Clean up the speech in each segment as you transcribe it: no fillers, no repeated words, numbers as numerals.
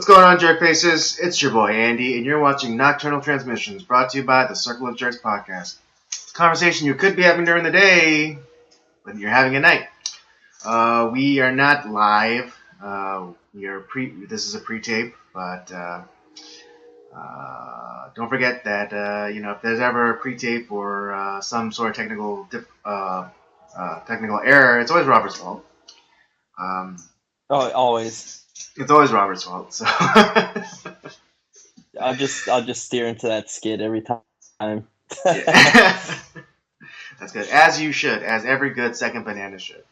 What's going on, Jerk Faces? It's your boy Andy, and you're watching Nocturnal Transmissions, brought to you by the Circle of Jerks podcast. It's a conversation you could be having during the day, but you're having at night. We are not live. This is a pre-tape, but don't forget that if there's ever a pre-tape or some sort of technical error, it's always Robert's fault. Always. It's always Robert's fault. So I'll just steer into that skid every time. That's good, as you should, as every good second banana should.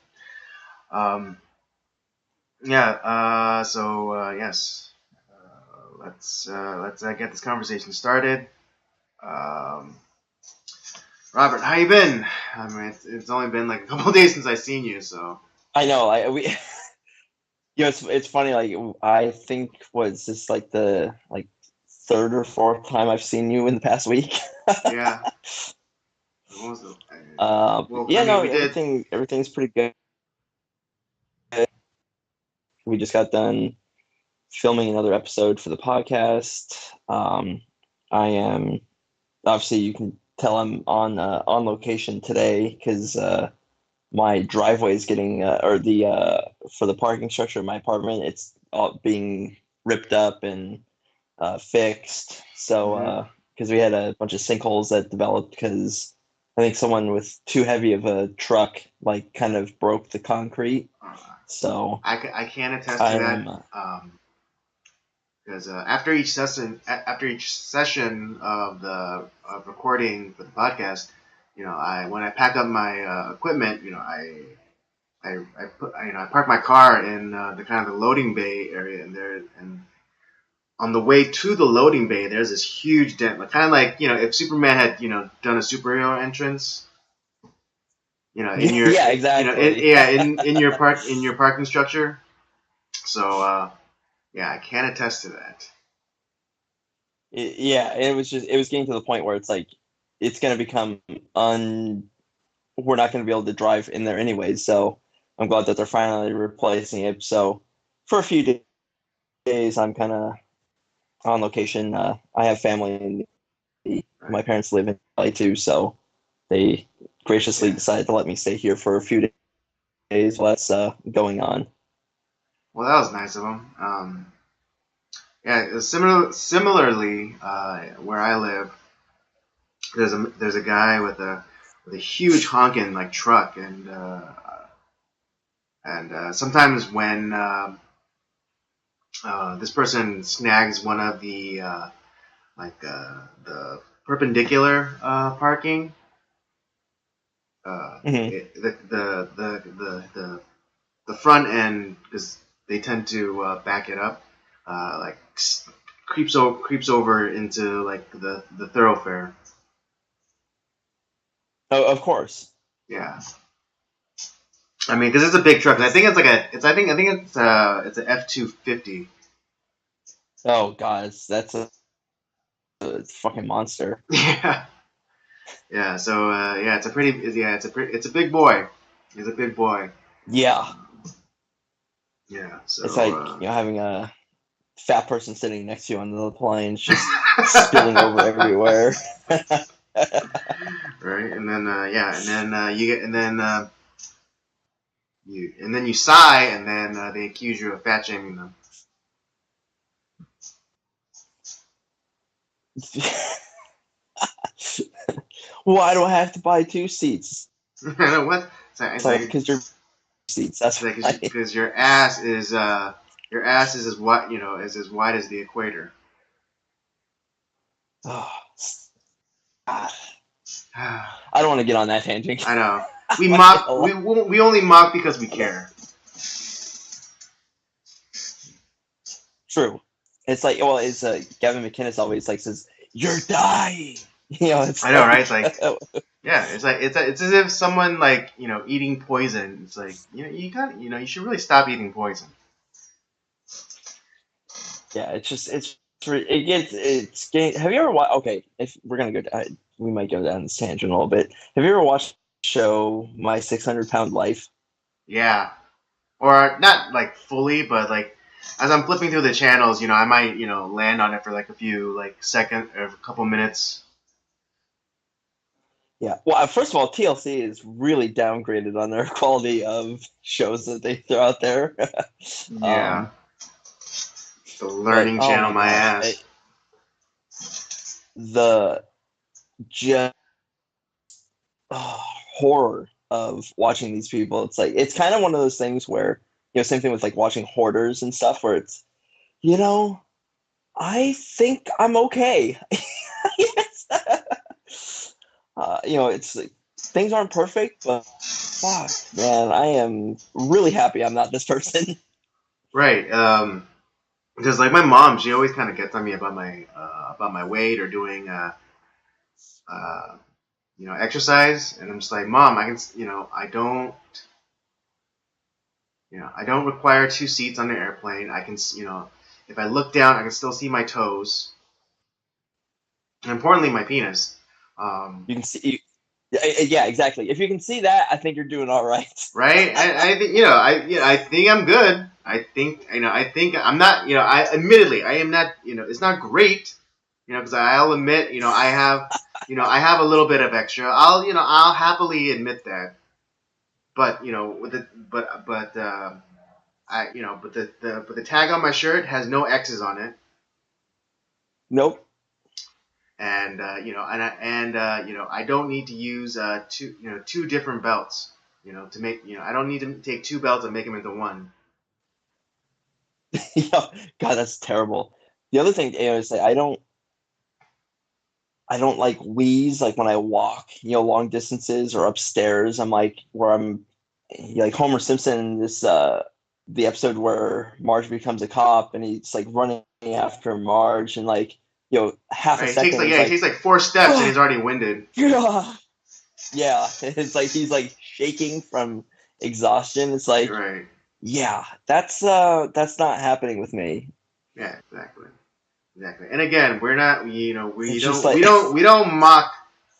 Yes. Let's get this conversation started. Robert, how you been? I mean, it's only been like a couple of days since I've seen you, so. I know. It's funny. Like, I think was this like the third or fourth time I've seen you in the past week. Yeah. Everything's pretty good. We just got done filming another episode for the podcast. I am, obviously you can tell I'm on location today because my driveway is getting for the parking structure of my apartment, it's all being ripped up and fixed. So because we had a bunch of sinkholes that developed because I think someone with too heavy of a truck kind of broke the concrete. So I can attest to that. Because after each session of recording for the podcast, when I pack up my equipment, I park my car in the kind of the loading bay area, and on the way to the loading bay, there's this huge dent, kind of like if Superman had done a superhero entrance. In your yeah, exactly. in your parking structure. So I can attest to that. It was getting to the point where it's like it's going to become we're not going to be able to drive in there anyways. So I'm glad that they're finally replacing it. So for a few days, I'm kind of on location. I have family, and my parents live in LA too, so they graciously decided to let me stay here for a few days while that's going on. Well, that was nice of them. Similarly, where I live, there's a guy with a huge honking truck, and sometimes when this person snags one of the perpendicular parking. The front end, because they tend to back it up, creeps over into the thoroughfare. Oh, of course. Yeah. I mean, because it's a big truck. I think it's an F-250. Oh God, that's a fucking monster. Yeah. Yeah. So it's a big boy. He's a big boy. Yeah. Yeah. So it's like having a fat person sitting next to you on the plane, just spilling over everywhere. Right, and then you sigh, and then they accuse you of fat shaming them. Why do I have to buy 2 seats? I know what. Because your seats. That's because your ass is as wide as the equator. Oh. I don't want to get on that tangent. I know. We mock. We only mock because we care. True. It's like, well, it's Gavin McInnes always says, "You're dying." It's I know, right? It's it's as if someone eating poison. It's like you should really stop eating poison. Yeah, it's getting. Have you ever watched? Okay, if we're gonna go, we might go down this tangent a little bit. Have you ever watched the show My 600 Pound Life? Yeah, or not fully, but as I'm flipping through the channels, I might land on it for like a few like second or a couple minutes. Yeah. Well, first of all, TLC is really downgraded on their quality of shows that they throw out there. Yeah, the But learning oh channel, my my gosh, ass. the just horror of watching these people. It's like it's kind of one of those things where same thing with like watching Hoarders and stuff, where it's I think I'm okay. Yes. It's like things aren't perfect, but fuck, man, I am really happy I'm not this person. Right. Because like my mom, she always kind of gets on me about my weight or doing uh, exercise, and I'm just like, Mom, I can, I don't require 2 seats on an airplane. I can, if I look down, I can still see my toes, and importantly, my penis. You can see, yeah, exactly. If you can see that, I think you're doing all right. Right? I think I think I'm good. I think I'm not. Admittedly, I am not. It's not great. Because I'll admit, I have a little bit of extra. I'll happily admit that. But with the but the tag on my shirt has no X's on it, Nope. and I don't need to use two different belts. To make I don't need to take 2 belts and make them into one. Yeah, God, that's terrible. The other thing is like I don't like wheeze like when I walk, long distances or upstairs. I'm like where I'm like Homer Simpson in this the episode where Marge becomes a cop and he's like running after Marge and like half a Right? It takes second like he's yeah, it like takes like 4 steps and he's already winded. yeah, yeah. It's like he's like shaking from exhaustion. It's like Right? yeah, that's not happening with me. Yeah, exactly. Exactly. And again, we're not. We It's just don't. like We don't mock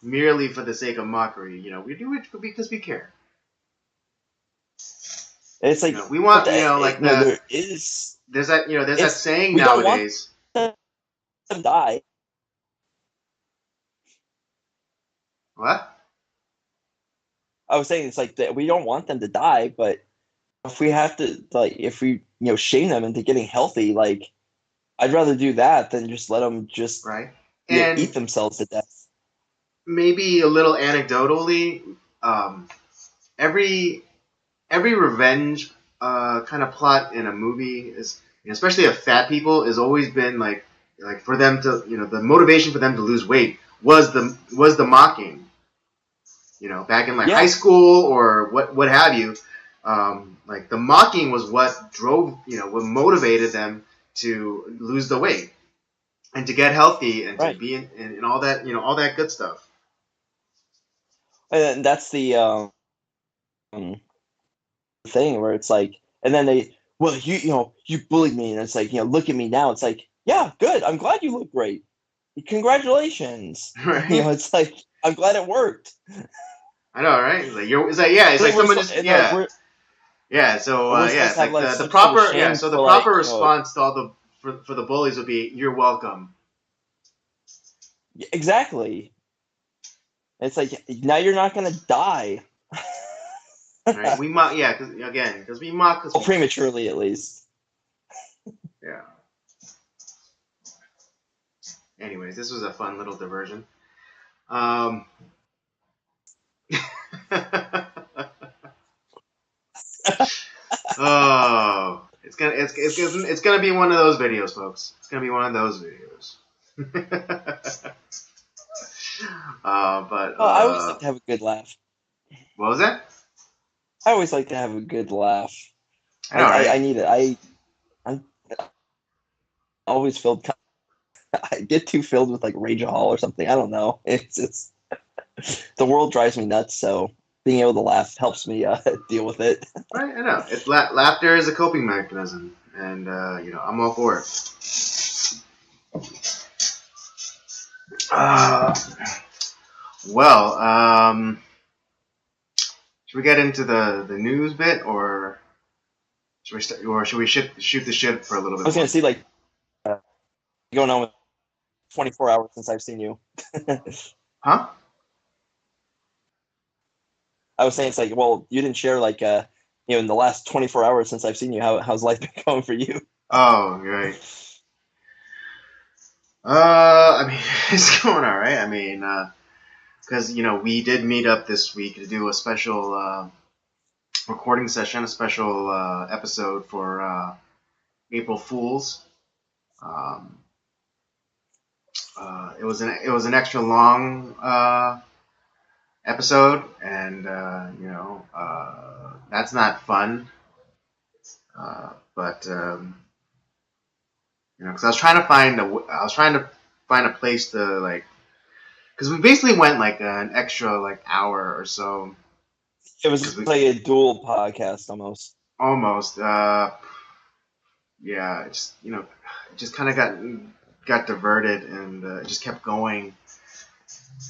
merely for the sake of mockery. We do it because we care. it's like We but want. Like there is there's that it's saying we don't want nowadays. them to die. What? I was saying it's like that we don't want them to die, but if we have to like if we shame them into getting healthy, like I'd rather do that than just let them just Right. eat And themselves to death. maybe a little anecdotally, every revenge kind of plot in a movie is, especially of fat people, has always been like for them to, the motivation for them to lose weight was the mocking. Back in like high Yeah, school or what have you. Like the mocking was what drove, what motivated them to lose the weight and to get healthy and to right. be in all that, all that good stuff. And that's the thing where it's like, and then they, well, you bullied me, and it's like, look at me now. It's like, yeah, good. I'm glad you look great. Congratulations. Right? It's like I'm glad it worked. I know, right? It's like yeah, it's It's like like we're someone so, just and like yeah. Yeah, so we're yeah, supposed it's to have like like the some sort of proper shame so the for like proper response to all the for the bullies would be you're welcome. exactly. It's like now you're not gonna die. Right? We mock, yeah, because we mock because Well, we care. prematurely at least. Yeah. Anyways, this was a fun little diversion. Um. Oh, it's gonna be one of those videos, folks. It's gonna be one of those videos. But Oh, I always like to have a good laugh. what was that? I always like to have a good laugh. I know, I right? need it. I'm always filled. I get too filled with like rageahol or something. I don't know. It's the world drives me nuts. So being able to laugh helps me deal with it. Right, I know. It's laughter is a coping mechanism, and I'm all for it. Uh, well, should we get into the news bit, or should we shoot the shit for a little bit? I was more? gonna see like going on with 24 hours since I've seen you. Huh? I was saying it's like, well, you didn't share like in the last 24 hours since I've seen you. How's life been going for you? Oh, right. I mean, it's going all right. I mean, because we did meet up this week to do a special recording session, a special episode for April Fools. Um, it was an extra long episode, and that's not fun. But because I was trying to find a place to like, because we basically went like an extra like hour or so. It was like a dual podcast almost. Almost, yeah. It just kind of got diverted, and it just kept going.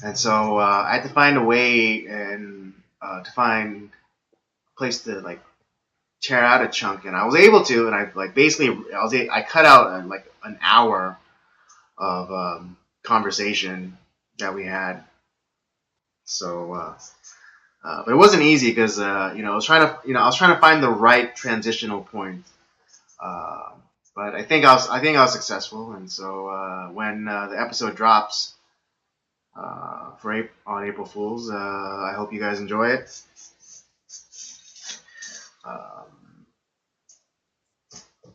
And so I had to find a way and to find a place to like tear out a chunk, and I was able to, and I cut out like an hour of conversation that we had. So, but it wasn't easy because I was trying to find the right transitional point. But I think I was successful, and so when the episode drops on April Fools, I hope you guys enjoy it.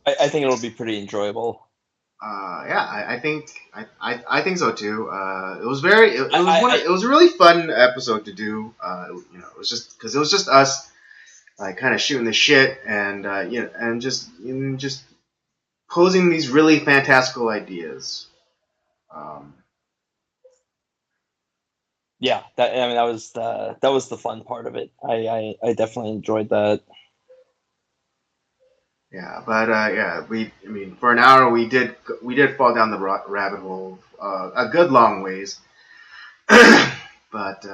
I think it'll be pretty enjoyable. Yeah, I think so too. It was it was a really fun episode to do. It was just because it was just us, like kind of shooting the shit and and just posing these really fantastical ideas. Yeah, that was the fun part of it. I definitely enjoyed that. Yeah, but for an hour we did fall down the rabbit hole a good long ways, but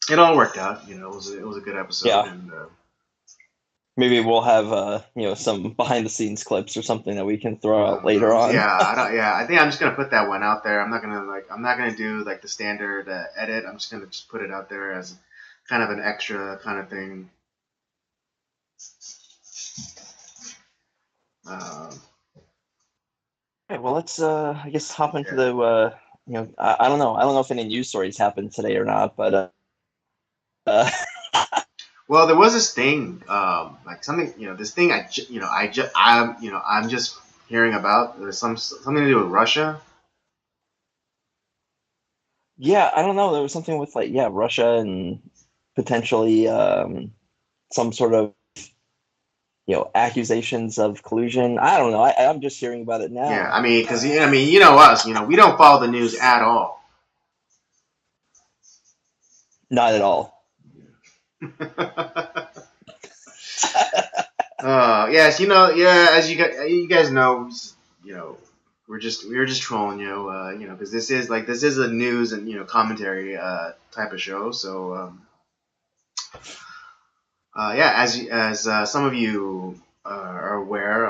it all worked out. It was a good episode. Yeah. And maybe we'll have some behind the scenes clips or something that we can throw out later on. I think I'm just gonna put that one out there. I'm not gonna do like the standard edit. I'm just gonna put it out there as kind of an extra kind of thing. Okay, well, let's I guess hop into the I don't know if any news stories happened today or not, but well, there was this thing, like something, this thing I'm just hearing about. There's something to do with Russia. Yeah, I don't know. There was something with Russia and potentially some sort of accusations of collusion. I don't know. I'm just hearing about it now. Yeah, I mean, because us, we don't follow the news at all. Not at all. Yes, as you guys know, we were just trolling you, because this is a news and commentary type of show. So as some of you are aware,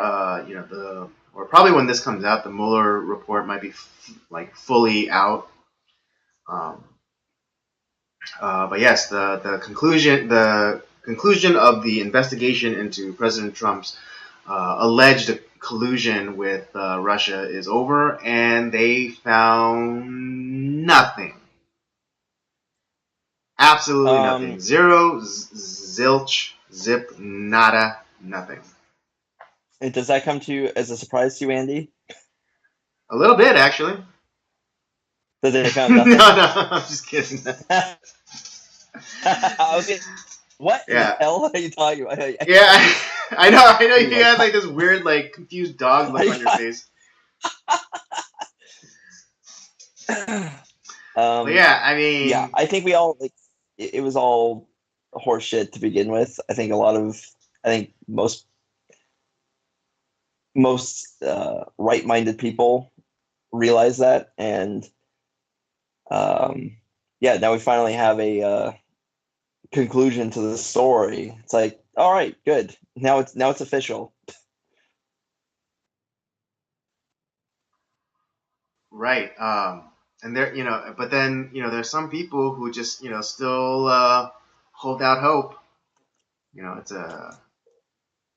or probably when this comes out, the Mueller report might be fully out. But yes, the conclusion of the investigation into President Trump's alleged collusion with Russia is over, and they found nothing. Absolutely nothing. Zero, zilch, zip, nada, nothing. And does that come to you as a surprise to you, Andy? A little bit, actually. That they found nothing? No, I'm just kidding. What the hell are you talking about? Yeah, I know. You had this weird, confused dog look on your face. Yeah, I mean... Yeah, I think we all, it was all horseshit to begin with. I think most right-minded people realize that, and now we finally have a conclusion to the story. It's like, All right, good. Now it's official. Right. And there, but then, there's some people who just, still hold out hope. It's a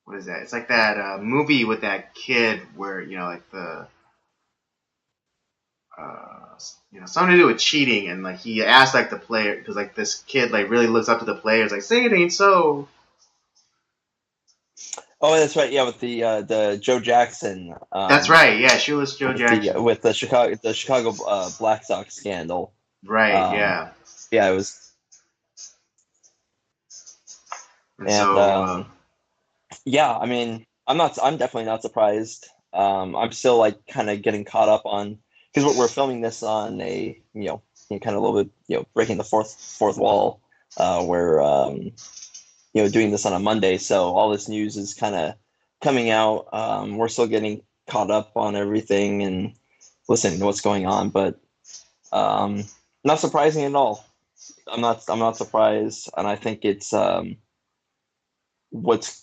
what is that? It's like that movie with that kid where, like the something to do with cheating, and like he asked like the player because like this kid like really looks up to the players, like say it ain't so. Oh, that's right. Yeah, with the Joe Jackson. That's right. Yeah, Shoeless Joe Jackson. With the Chicago Black Sox scandal. Right. Yeah. Yeah, it was, And and so. yeah, I mean, I'm definitely not surprised. I'm still like kind of getting caught up on because we're filming this on a kind of a little bit breaking the fourth wall. We're doing this on a Monday, so all this news is kind of coming out. We're still getting caught up on everything and listening to what's going on, but not surprising at all. I'm not surprised, and I think it's what's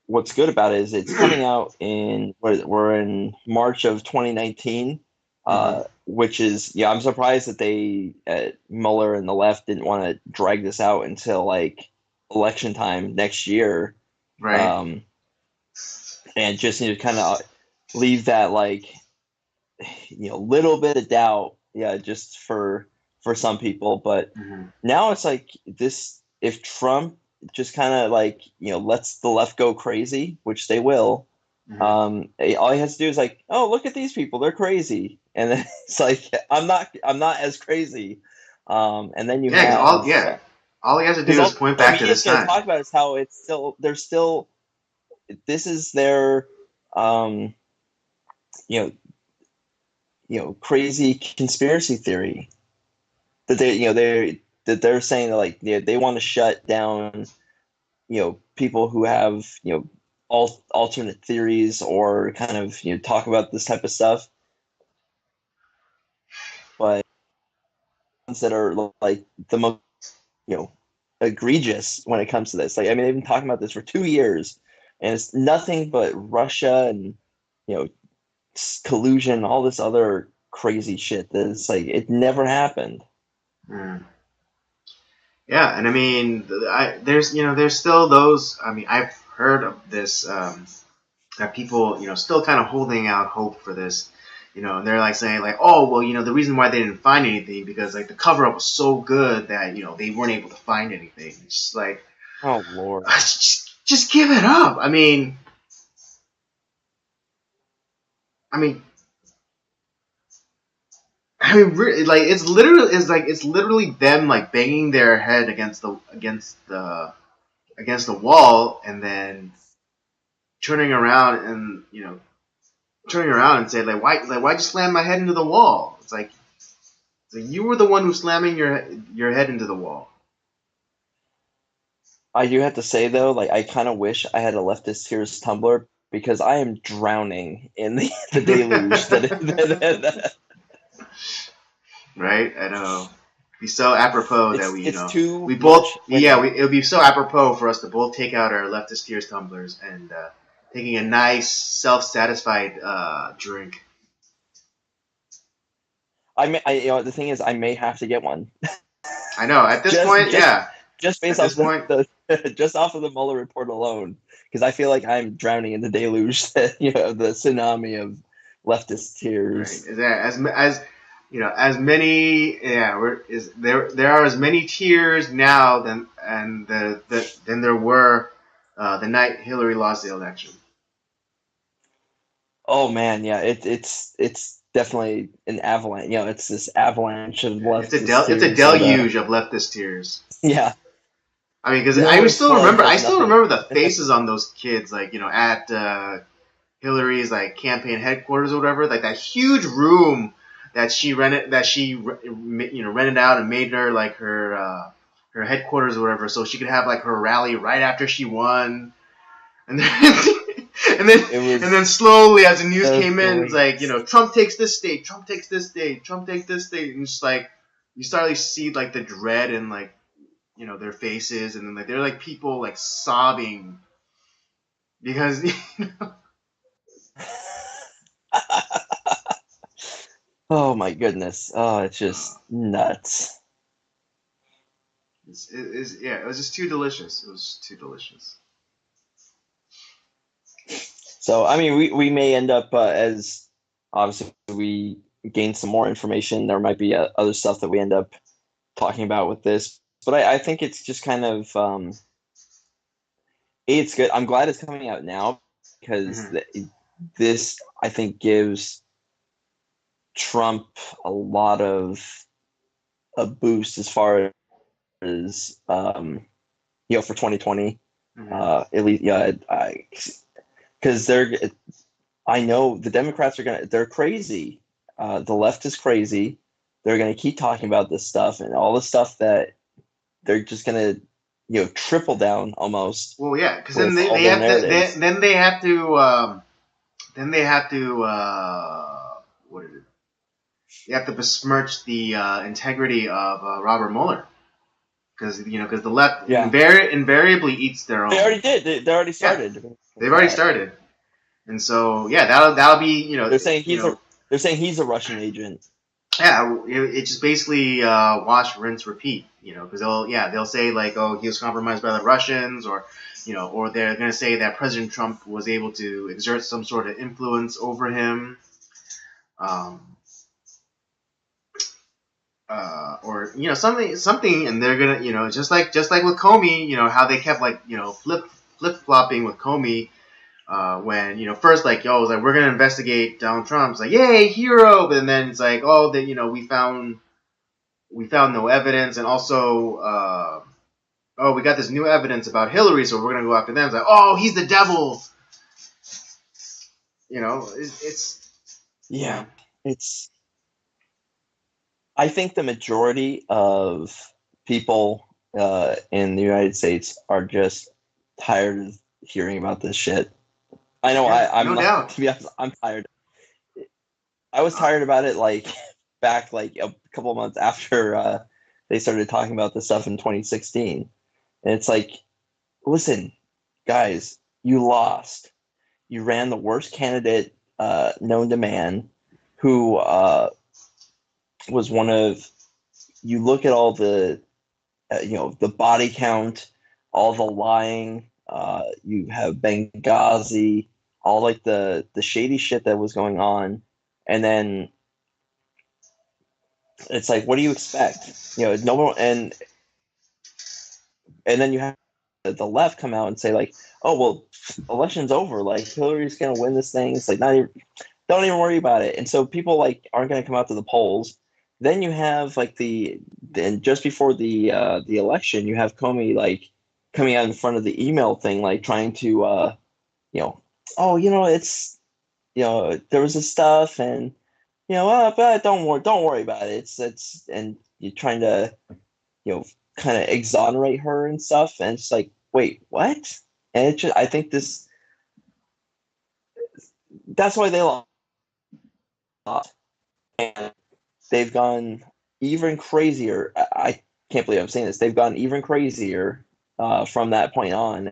what's good about it is it's coming out in we're in March of 2019, which is I'm surprised that they Mueller and the left didn't want to drag this out until like election time next year, Right. And just kind of leave that like little bit of doubt, just for some people. But now it's like this: if Trump just kind of like lets the left go crazy, which they will, all he has to do is like, oh, look at these people, they're crazy, and then it's like I'm not as crazy, and then you Yeah, have all he has to do is point all back to media's this going to time. talk about is how it's still there's still this is their um you crazy conspiracy theory that they're saying that like they want to shut down people who have alternate theories or kind of talk about this type of stuff, but ones that are like the most you know egregious when it comes to this. Like I mean, they've been talking about this for 2 years, and it's nothing but Russia and you know collusion, all this other crazy shit that it's like it never happened. Mm. Yeah, and I mean, there's still those. I mean, I've heard of this that people still kind of holding out hope for this. And they're like saying like, oh well, the reason why they didn't find anything because like the cover up was so good that they weren't able to find anything. It's just like, Oh Lord. just give it up. I mean, really, like it's literally them like banging their head against the wall, and then turning around and say like why'd you slam my head into the wall? It's like you were the one who's slamming your head into the wall. I do have to say though, like I kind of wish I had a leftist tears tumbler because I am drowning in the deluge Right? I know. It'd be so apropos that it's too we both much winning. it would be so apropos for us to both take out our leftist tears tumblers and taking a nice self-satisfied drink. The thing is I may have to get one. I know. At this point, yeah. Just based At off this point, the just off of the Mueller report alone, because I feel like I'm drowning in the deluge, the tsunami of leftist tears. right? Is that as many? Yeah, there are as many tears now than there were the night Hillary lost the election. Oh man, yeah, it's definitely an avalanche. It's this avalanche of Yeah, leftist it's a tears, and deluge of leftist tears. yeah, I mean, because Mueller's flood I has still nothing. remember the faces on those kids, like at Hillary's like campaign headquarters or whatever, like that huge room that she rented out and made her like her headquarters or whatever, so she could have like her rally right after she won, and then and then slowly as the news came in, it's like Trump takes this state, Trump takes this state, Trump takes this state, and just like you start to see like the dread and like their faces, and then like they're like people like sobbing because Oh my goodness. Oh, it's just nuts. it was just too delicious. It was too delicious. So, I mean, we may end up as obviously we gain some more information. There might be other stuff that we end up talking about with this, but I think it's just kind of it's good. I'm glad it's coming out now because this I think gives Trump a lot of a boost as far as for 2020. At least, yeah, because I know the Democrats they're crazy. The left is crazy. They're gonna keep talking about this stuff and all the stuff that they're just gonna, triple down almost. Well, yeah, because with then all they their have to narratives. then they have to what is it? They have to besmirch the integrity of Robert Mueller because the left Yeah, invariably eats their they own. already did. They already Yeah, started they've with already that. started, and so yeah, that'll be They're saying he's a Russian agent. yeah, it's just basically wash, rinse, repeat. Because they'll say like, oh, he was compromised by the Russians, or they're gonna say that President Trump was able to exert some sort of influence over him, um, or something, and they're gonna just like with Comey, how they kept like flip flopping with Comey. When first like it was like we're gonna investigate Donald Trump, it's like yay hero, but then it's like oh that we found no evidence, and also oh we got this new evidence about Hillary, so we're gonna go after them. It's like oh he's the devil, it's Yeah, it's. I think the majority of people in the United States are just tired of hearing about this shit. I know yeah I'm no not, doubt. to be honest, I'm tired. I was tired about it like back like a couple of months after they started talking about this stuff in 2016. And it's like, listen, guys, you lost. You ran the worst candidate known to man, who was one of. You look at all the, the body count, all the lying. You have Benghazi, all like the shady shit that was going on, and then it's like, what do you expect? No one, and then you have the left come out and say like, oh well, election's over. Like Hillary's gonna win this thing. It's like not even, don't even worry about it. And so people like aren't gonna come out to the polls. Then you have like and just before the election, you have Comey like coming out in front of the email thing, like trying to you know, oh it's there was this stuff and but don't worry about it. It's and you're trying to you know kind of exonerate her and stuff, and it's like wait what? And it just I think that's why they lost. And they've gone even crazier. I can't believe I'm saying this. They've gone even crazier from that point on.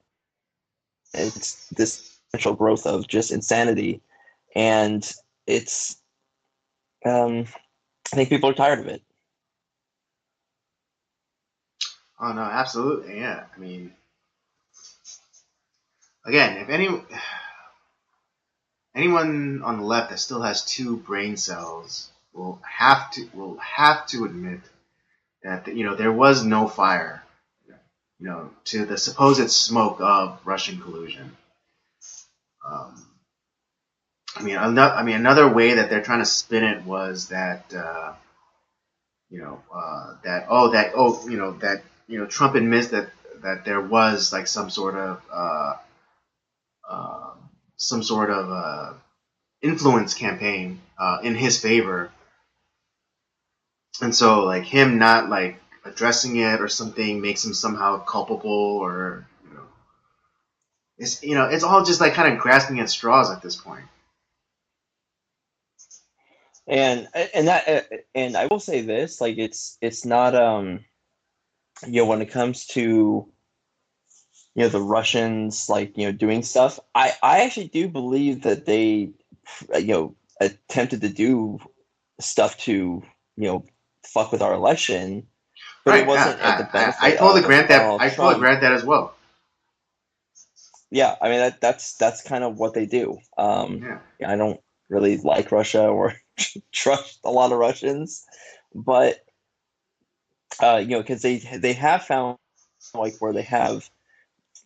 It's this potential growth of just insanity, and it's. I think people are tired of it. Oh no, absolutely, yeah. I mean, again, if anyone on the left that still has two brain cells will have to admit that there was no fire, to the supposed smoke of Russian collusion. Um, another way that they're trying to spin it was that Trump admits that there was like uh, some sort of influence campaign in his favor, and so like him not like addressing it or something makes him somehow culpable, or it's all just like kind of grasping at straws at this point. And that and I will say this, like it's not when it comes to the Russians like doing stuff, I actually do believe that they attempted to do stuff to fuck with our election, but it Right. wasn't at the I benefit totally of grant that. Donald I totally Trump. grant that as well. Yeah, I mean that's kind of what they do. Yeah. I don't really like Russia or trust a lot of Russians, but because they have found like where they have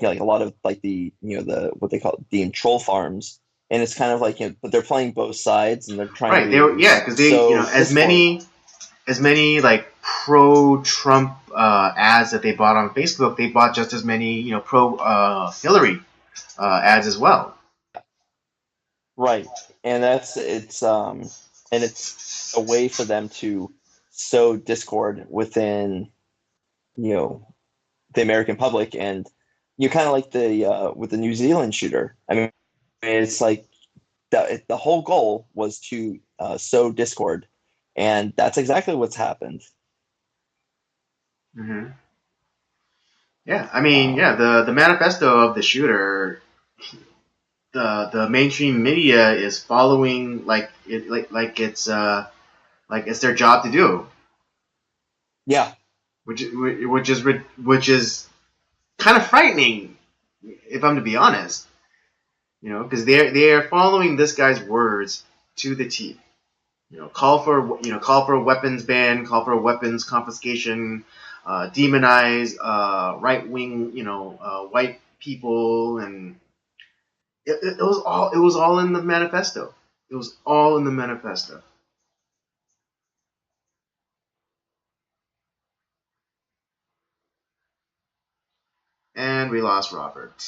like a lot of like the the what they call deemed troll farms, and it's kind of like but they're playing both sides and they're trying Right. They were, to yeah, because they, sow discord. as many like pro Trump ads that they bought on Facebook, they bought just as many pro Hillary ads as well. Right. And it's a way for them to sow discord within, you know, the American public. And you kind of like the with the New Zealand shooter. I mean, it's like the whole goal was to sow discord, and that's exactly what's happened. Hmm. Yeah, I mean, Um, yeah, the manifesto of the shooter, the mainstream media is following like it's their job to do, yeah, which is kind of frightening, if I'm to be honest. Because they are following this guy's words to the T. Call for a weapons ban, call for a weapons confiscation, demonize right wing, white people, and it was all in the manifesto. It was all in the manifesto. And we lost Robert.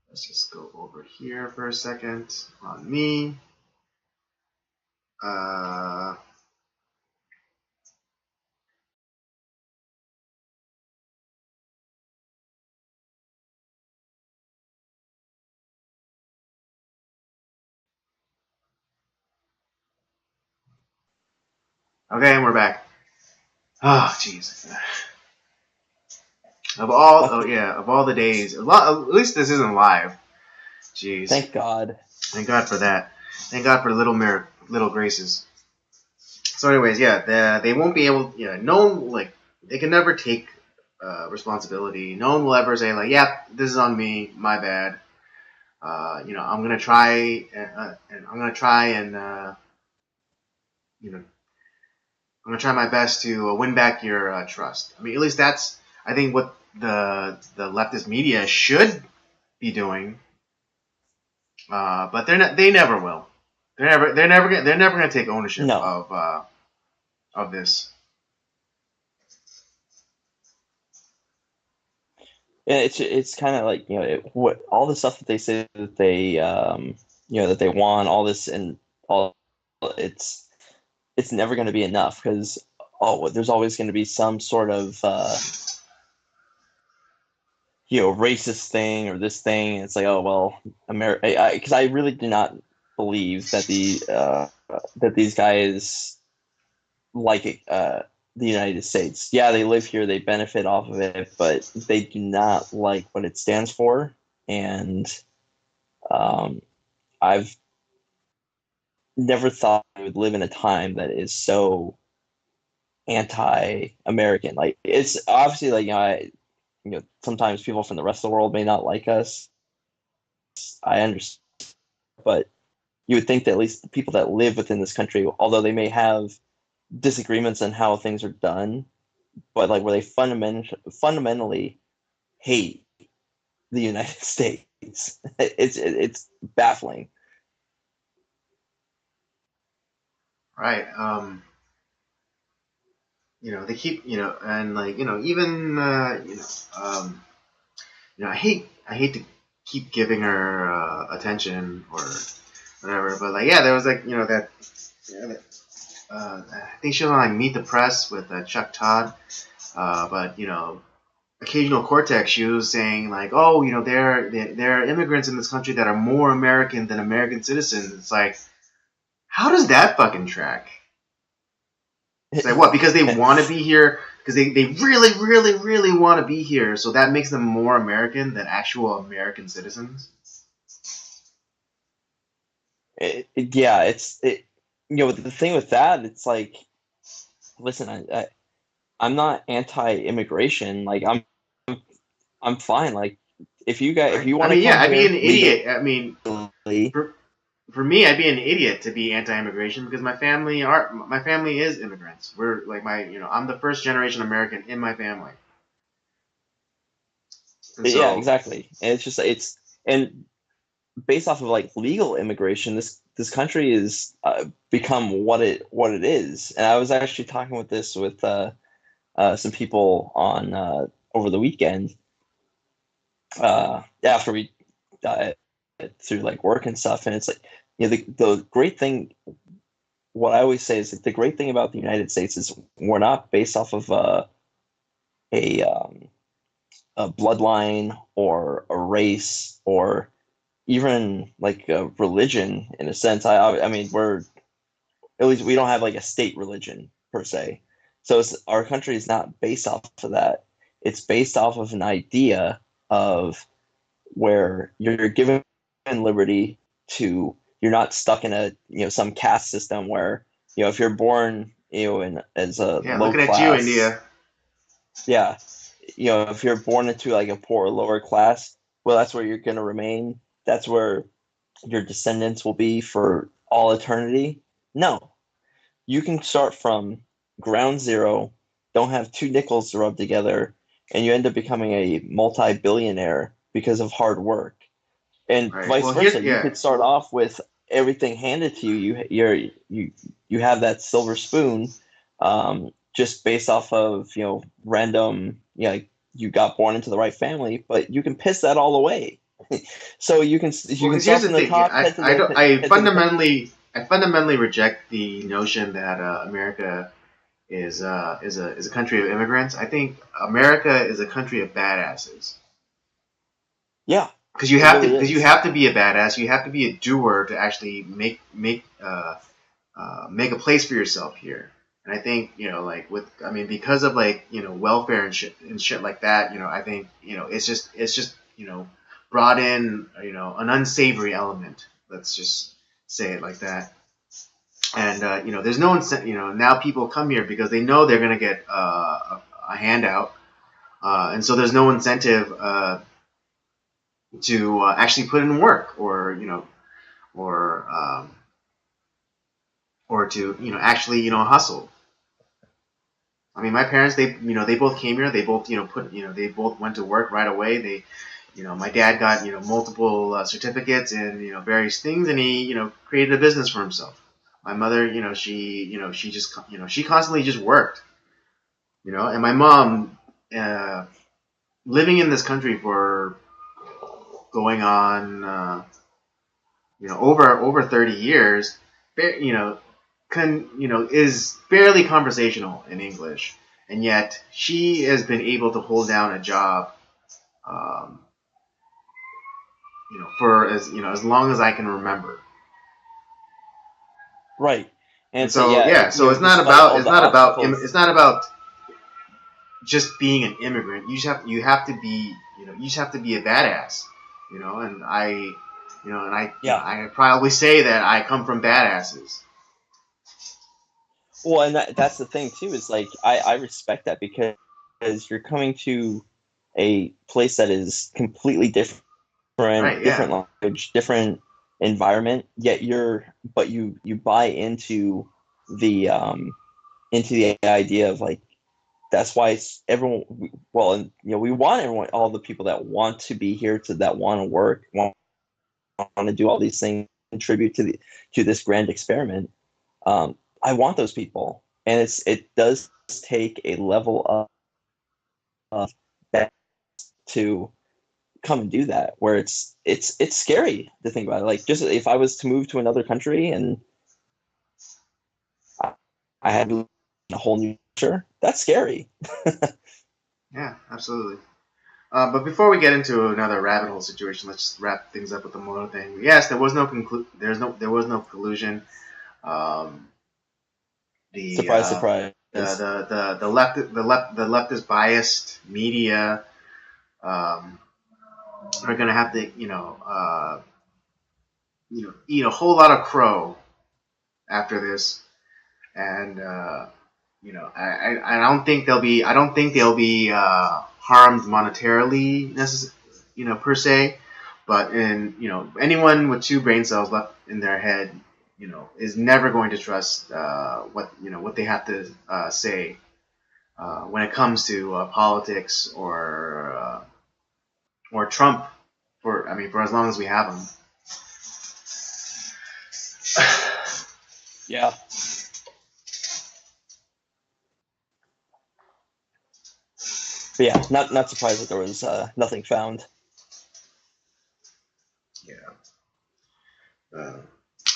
Let's just go over here for a second on me. Uh, okay, and we're back. Oh, jeez. Of all the days, at least this isn't live. Jeez. thank God. Thank God for that. Thank God for little graces. So, anyways, yeah, they won't be able. Yeah, no one like they can never take responsibility. No one will ever say like, "Yeah, this is on me, my bad." I'm gonna try, and I'm gonna try and you know, I'm gonna try my best to win back your trust. I mean, at least that's I think what the leftist media should be doing. But they never will. They're never gonna take ownership No, of this. and it's kind of like what all the stuff that they say that they that they want all this and all it's it's never going to be enough because there's always going to be some sort of racist thing or this thing. It's like, oh well, America, because I really do not believe that that these guys like it, the United States. Yeah, they live here, they benefit off of it, but they do not like what it stands for. And um, I've never thought I would live in a time that is so anti-American. Like it's obviously like sometimes people from the rest of the world may not like us. I understand, but you would think that at least the people that live within this country, although they may have disagreements on how things are done, but like where they fundamentally hate the United States. It's baffling. Right. They keep, and like, even, I hate to keep giving her attention or whatever, but like, yeah, there was like, I think she was on like Meet the Press with Chuck Todd, but occasional Cortex, she was saying like, oh, there are immigrants in this country that are more American than American citizens. It's like, how does that fucking track? Say what? Because they want to be here. Because they really, really, really want to be here. So that makes them more American than actual American citizens. Yeah, the thing with that, it's like, listen, I'm not anti-immigration. Like I'm fine. Like if you I want to mean, yeah, come I'd be here an legally, idiot. I mean, for me, I'd be an idiot to be anti-immigration because my family is immigrants. We're like I'm the first generation American in my family, and yeah, so exactly. And it's just and based off of like legal immigration, this country is become what it is. And I was actually talking with this with some people on over the weekend after we uh, through like work and stuff, and it's like the great thing. What I always say is like the great thing about the United States is we're not based off of a a bloodline or a race or even like a religion in a sense. I mean we're at least we don't have like a state religion per se. So our country is not based off of that. It's based off of an idea of where you're given liberty to you're not stuck in a some caste system where if you're born in as a yeah, low looking at you, class, India. yeah, if you're born into like a poor lower class, well, that's where you're going to remain. That's where your descendants will be for all eternity. No, you can start from ground zero, don't have two nickels to rub together, and you end up becoming a multi-billionaire because of hard work. And Right. vice Well, here, versa, you yeah. could start off with everything handed to you. You have that silver spoon, just based off of random. Like you got born into the right family, but you can piss that all away. So Well, you can because here's start the from the thing. top, head to the head to the tail. I fundamentally reject the notion that America is a country of immigrants. I think America is a country of badasses. Yeah, Because it really you is. have to be a badass. You have to be a doer to actually make a place for yourself here. And I think like because of like welfare and shit like that. I think it's just brought in an unsavory element. Let's just say it like that. And there's no incentive. Now people come here because they know they're gonna get a handout, and so there's no incentive to actually put in work or or to actually hustle. I mean, my parents they both came here. They both they both went to work right away. My dad got multiple certificates in various things, and he created a business for himself. My mother she just she constantly just worked. And my mom uh, living in this country for going on over 30 years, is barely conversational in English, and yet she has been able to hold down a job, um, for as long as I can remember. Right. And And so so yeah, yeah, so despite all the it's obstacles, not about just being an immigrant. You have to be a badass, and yeah. I probably say that I come from badasses. Well, and that's the thing too, is like I respect that because you're coming to a place that is completely Right, different yeah. language, different environment, yet you buy into the idea of like that's why it's everyone well, and we want everyone, all the people that want to be here, that want to work, want to do all these things, contribute to this grand experiment. I want those people, and it does take a level of that to come and do that. Where it's scary to think about it. Like just if I was to move to another country and I, I had to live in a whole new culture, that's scary. Yeah, absolutely. But before we get into another rabbit hole situation, let's just wrap things up with the Moro thing. Yes, there was no collusion. Um, the Surprise, surprise. The leftist biased media are gonna have to eat a whole lot of crow after this, and I don't think they'll be harmed monetarily per se, but anyone with two brain cells left in their head, is never going to trust what they have to say when it comes to politics or Trump for as long as we have him. Yeah. But yeah, not surprised that there was nothing found. Yeah.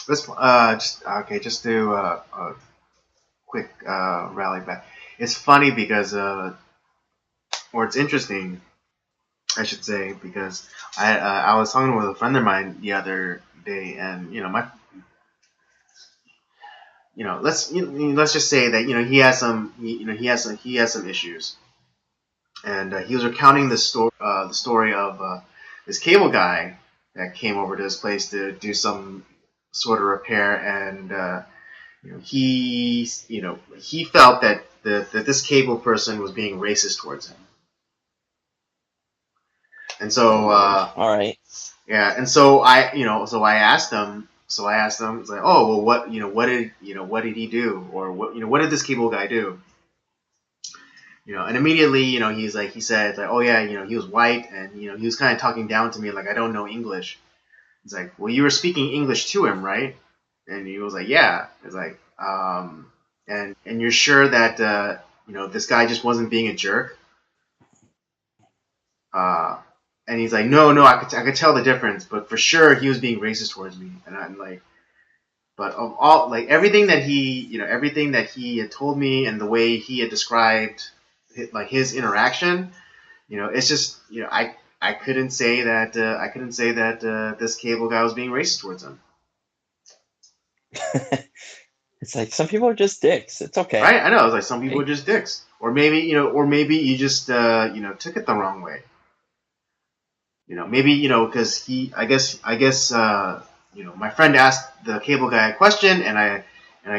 Just do a quick rally back. It's funny because, or it's interesting, I should say, because I was talking with a friend of mine the other day, and let's just say that he has some issues, and he was recounting the story of this cable guy that came over to his place to do some sort of repair, and he felt that this cable person was being racist towards him, and so all right. yeah, and so I asked him. So I asked him, it's like, oh well, what did he do, or what did this cable guy do? And immediately, he said, like, oh yeah, he was white, and he was kind of talking down to me, like I don't know English. It's like, well, you were speaking English to him, right? And he was like, yeah. It's like, and you're sure that this guy just wasn't being a jerk? And he's like, no, I could tell the difference, but for sure he was being racist towards me. And I'm like, but of all, like, everything that he had told me and the way he had described his interaction, it's just, I couldn't say that this cable guy was being racist towards him. It's like some people are just dicks. It's okay. Right? I know. It's like some people are just dicks, or maybe you just took it the wrong way. Maybe because I guess my friend asked the cable guy a question, and I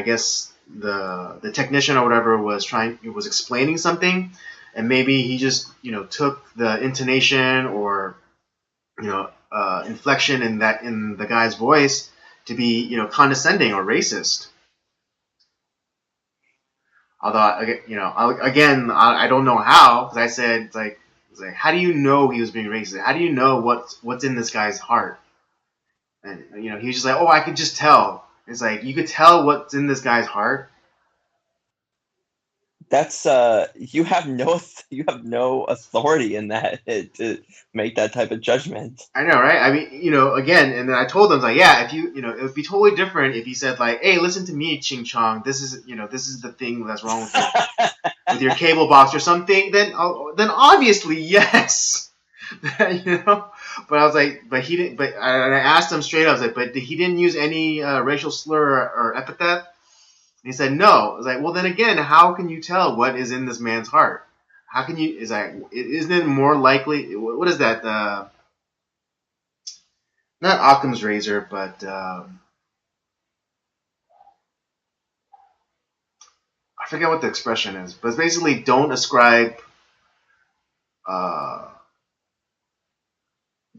guess the technician or whatever was explaining something, and maybe he just took the intonation or inflection in the guy's voice to be condescending or racist. Although I don't know how, because I said it's like how do you know he was being racist? How do you know what's in this guy's heart? And he was just like, oh, I could just tell. It's like, you could tell what's in this guy's heart. That's you have no authority in that to make that type of judgment. I know, right? I mean, again, and then I told them, like, yeah, if it would be totally different if he said, like, hey, listen to me, Ching Chong, this is the thing that's wrong with with your cable box or something. Then obviously yes. But I was like, but he didn't. But I asked him straight up, I was like, but he didn't use any racial slur or epithet. And he said no. I was like, well, then again, how can you tell what is in this man's heart? How can you? Isn't it more likely? What is that? Not Occam's razor, but I forget what the expression is. But it's basically, don't ascribe.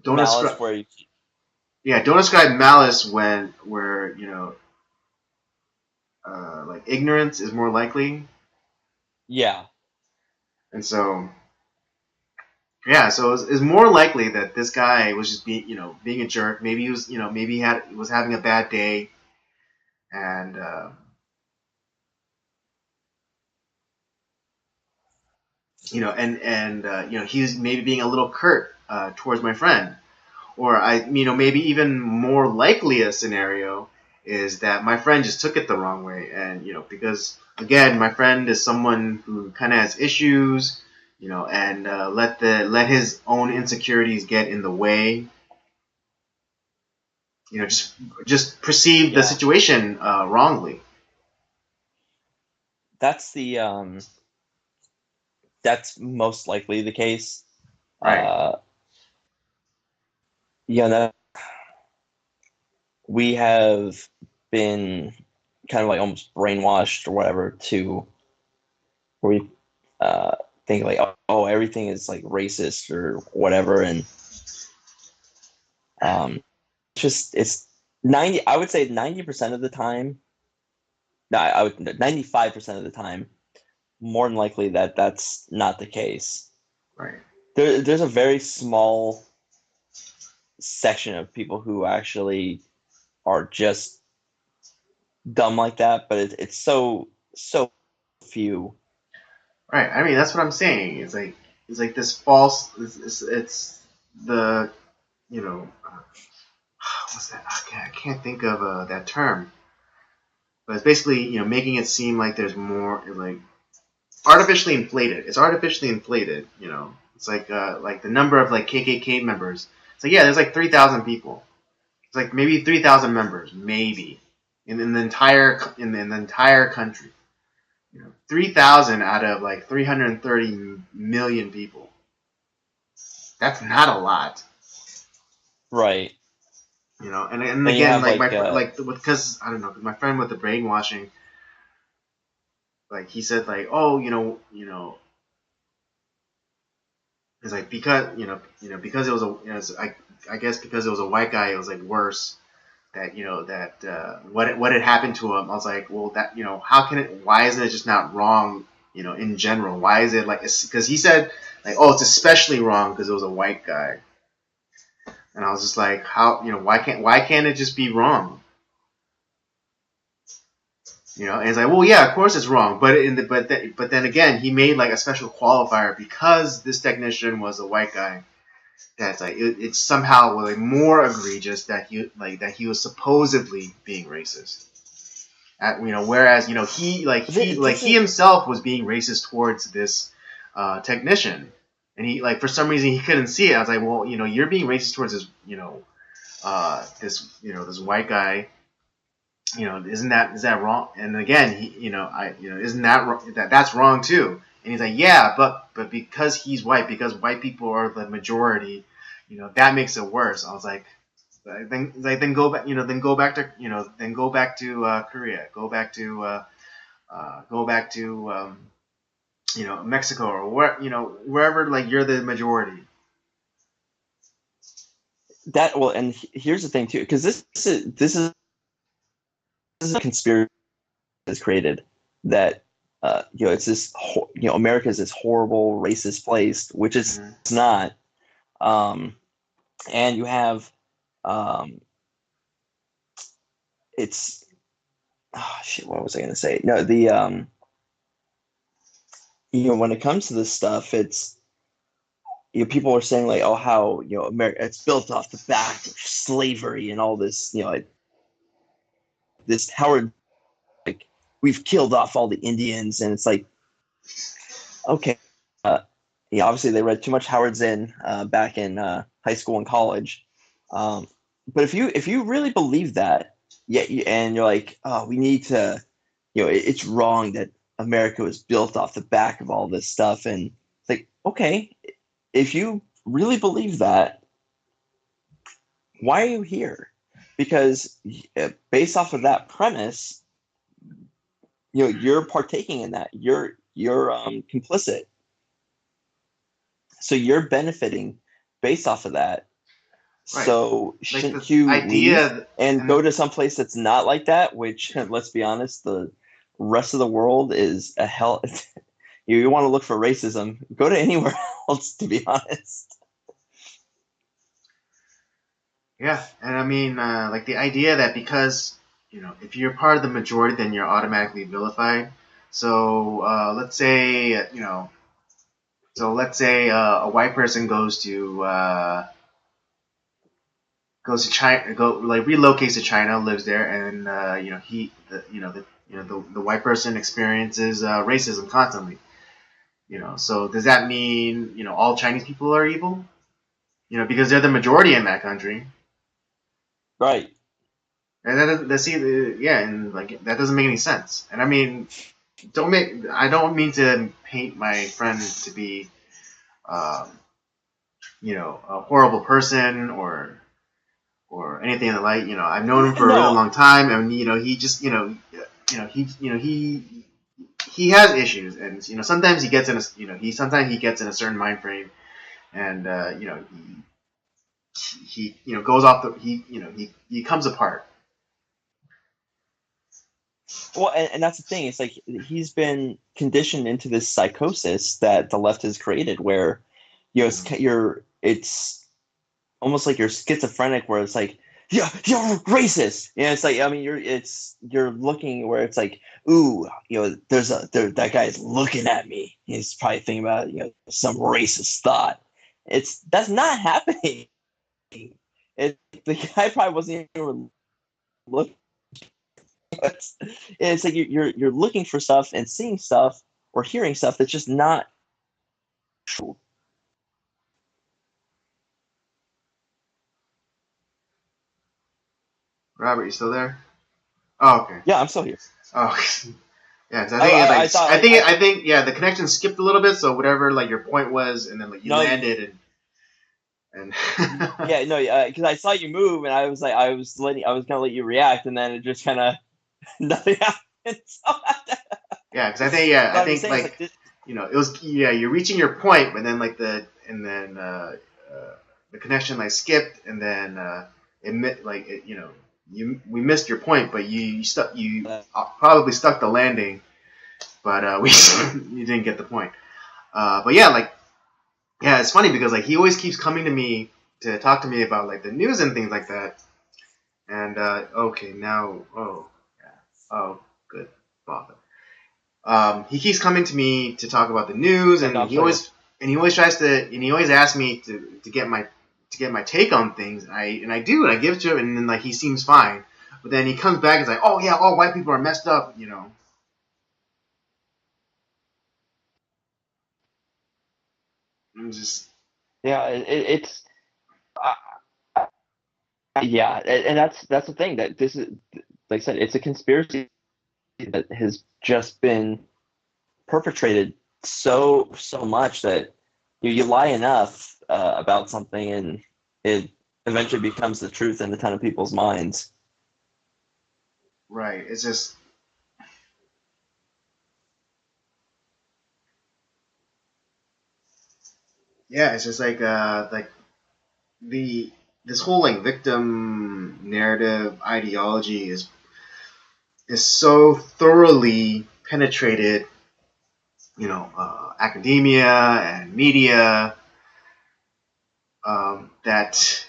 Don't ascribe. Yeah, don't ascribe malice where like ignorance is more likely. Yeah. And so, yeah, so it's more likely that this guy was just being a jerk. Maybe he was, maybe he was having a bad day, and he was maybe being a little curt towards my friend. Or maybe even more likely a scenario is that my friend just took it the wrong way, and because again, my friend is someone who kind of has issues, and let his own insecurities get in the way. Just perceive the situation wrongly. that's the that's most likely the case. Right. You know, we have been kind of like almost brainwashed or whatever to where we think like, oh, everything is like racist or whatever, and it's 90. I would say 90% of the time. No, I would 95% of the time. More than likely that's not the case. Right. There's a very small section of people who actually are just dumb like that, but it's so few. Right. I mean, that's what I'm saying. It's like this false. It's the you know what's that? I can't think of that term, but it's basically making it seem like there's more like artificially inflated. It's artificially inflated. It's like the number of like KKK members. It's like, yeah, there's like 3,000 people. It's like maybe 3,000 members, maybe in the entire country. 3,000 out of like 330 million people. That's not a lot. Right. And Then you again, have like because I don't know, my friend with the brainwashing, like he said, like, oh, it's like because it was I guess because it was a white guy, it was like worse that what had happened to him. I was like, well, that how can it? Why isn't it just not wrong? In general, why is it like? Because he said like, oh, it's especially wrong because it was a white guy, and I was just like, how why can't it just be wrong? And he's like, well, yeah, of course it's wrong, but then again, he made like a special qualifier because this technician was a white guy. That's like it's somehow like more egregious that he was supposedly being racist. Whereas he himself was being racist towards this technician, and he like for some reason he couldn't see it. I was like, well, you're being racist towards this this white guy. Is that wrong? And again, isn't that wrong? That's wrong too. And he's like, yeah, but because he's white, because white people are the majority, that makes it worse. I was like, then go back, then go back to Korea, go back to Mexico or wherever like you're the majority. And here's the thing too, because this is a conspiracy that's created that it's this America is this horrible racist place, which it's not. And you have it's shit. What was I going to say? No, the when it comes to this stuff, it's people are saying like, oh, how America it's built off the back of slavery and all this, like, this Howard, like, we've killed off all the Indians, and it's like, okay, obviously they read too much Howard Zinn back in high school and college, but if you really believe that, yeah, and you're like, oh, we need to, it's wrong that America was built off the back of all this stuff, and it's like, okay, if you really believe that, why are you here? Because based off of that premise, you're partaking in that. You're complicit. So you're benefiting based off of that. Right. So shouldn't you leave and go to some place that's not like that? Which, let's be honest, the rest of the world is a hell. You want to look for racism, go to anywhere else, to be honest. Yeah, and I mean, like the idea that because if you're part of the majority, then you're automatically vilified. So let's say a white person goes to China, relocates to China, lives there, and the white person experiences racism constantly. So does that mean all Chinese people are evil? Because they're the majority in that country. Right. And that doesn't make any sense. And I mean, I don't mean to paint my friend to be, um, a horrible person or anything of the like. I've known him for a really No, long time, and he just, he has issues, and sometimes he gets in a, sometimes he gets in a certain mind frame, and he goes off the he comes apart. well, and that's the thing. It's like he's been conditioned into this psychosis that the left has created, where Mm-hmm. it's almost like you're schizophrenic, where it's like, yeah, you're racist. It's like, I mean, you're looking where it's like, ooh, that guy's looking at me. He's probably thinking about some racist thought. That's not happening. The guy probably wasn't even looking. It's like you're looking for stuff and seeing stuff or hearing stuff that's just not true. Robert, you still there? Oh, okay. Yeah, I'm still here. Oh, yeah. So I think I thought I think yeah, the connection skipped a little bit. So whatever like your point was, and then like you no, landed and yeah, no, because I saw you move, and I was gonna let you react, and then it just kind of nothing happened. So, yeah, because I but I'm just think saying, it's like like this, it was you're reaching your point, but then like the connection like skipped, and then like we missed your point, but you stuck you probably stuck the landing, but we you didn't get the point. But yeah, like yeah, it's funny because like he always keeps coming to me to talk to me about like the news and things like that. And okay, now oh good, Bob. He keeps coming to me to talk about the news, no, and I'm still here. he always tries to and he always asks me to get my take on things. And I do, and I give it to him, and then like he seems fine, but then he comes back and is like, oh yeah, all white people are messed up. I'm just Yeah, it's uh, yeah, and that's the thing that this is, like I said, it's a conspiracy that has just been perpetrated so much that you lie enough about something, and it eventually becomes the truth in a ton of people's minds. right. It's just yeah, it's just like the this whole like victim narrative ideology is so thoroughly penetrated, academia and media, that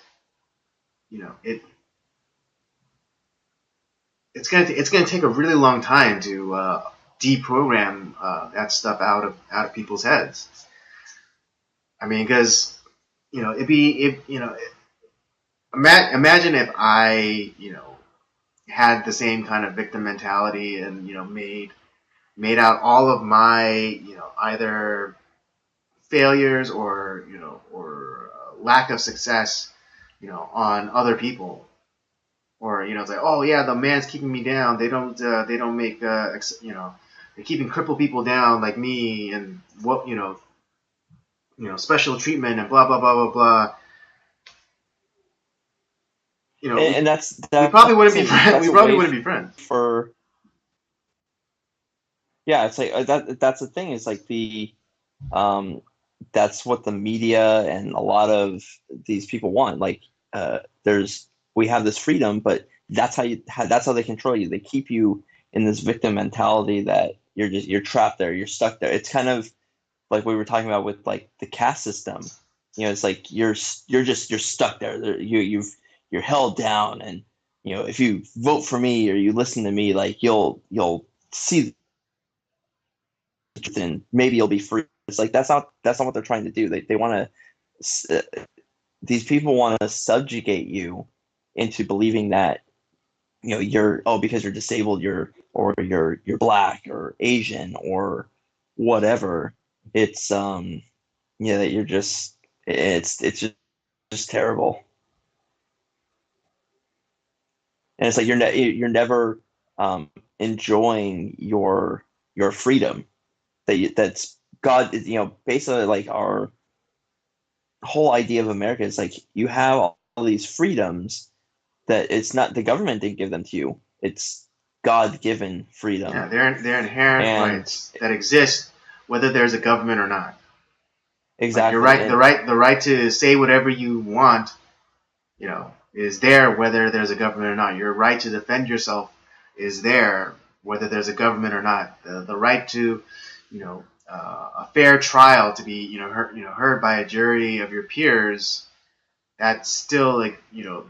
it's gonna take a really long time to deprogram that stuff out of people's heads. I mean, because it'd be if imagine if I had the same kind of victim mentality and made out all of my either failures or lack of success on other people, or it's like, oh yeah, the man's keeping me down, they don't make they're keeping crippled people down like me, and what special treatment and blah blah blah blah blah. And We probably wouldn't be friends. that's We a probably way wouldn't be friends. for yeah, it's like that's the thing, is like the um that's what the media and a lot of these people want. Like there's we have this freedom, but that's how they control you. They keep you in this victim mentality that you're trapped there, you're stuck there. It's kind of like we were talking about with like the caste system. It's like you're stuck there. You're held down, and if you vote for me or you listen to me, like you'll see the truth, and maybe you'll be free. It's like that's not what they're trying to do. They want to these people want to subjugate you into believing that you're, oh, because you're disabled, you're black or Asian or whatever. It's that you're just just terrible. And it's like you're never um enjoying your your freedom. That's God. Basically, like, our whole idea of America is like you have all these freedoms that it's not the government didn't give them to you. It's God given freedom. Yeah, they're inherent And rights that exist whether there's a government or not. Like your exactly. right, And the right to say whatever you want, is there whether there's a government or not. Your right to defend yourself is there whether there's a government or not. The right to, a fair trial to be, heard by a jury of your peers. That's still like,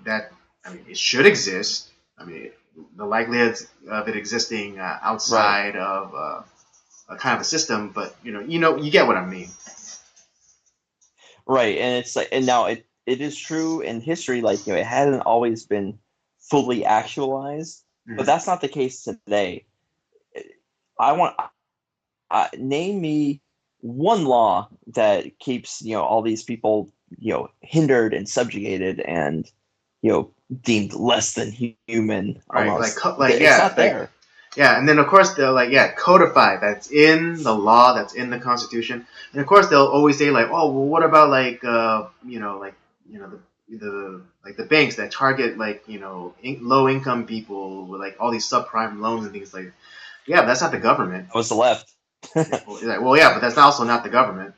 that. I mean, it should exist. I mean, the likelihood of it existing right. outside of a kind of a system, but you get what I mean. Right. And it's like, and now it is true in history, like, it hasn't always been fully actualized, but that's not the case today. I want name me one law that keeps all these people hindered and subjugated and deemed less than human. Right, Almost, like it's yeah, not there. yeah, and then of course they'll codify that's in the law, that's in the Constitution, and of course they'll always say like, oh, well, what about like the banks that target like low income people with like all these subprime loans and things like, yeah, but that's not the government. That was the left. Well, yeah, but that's also not the government.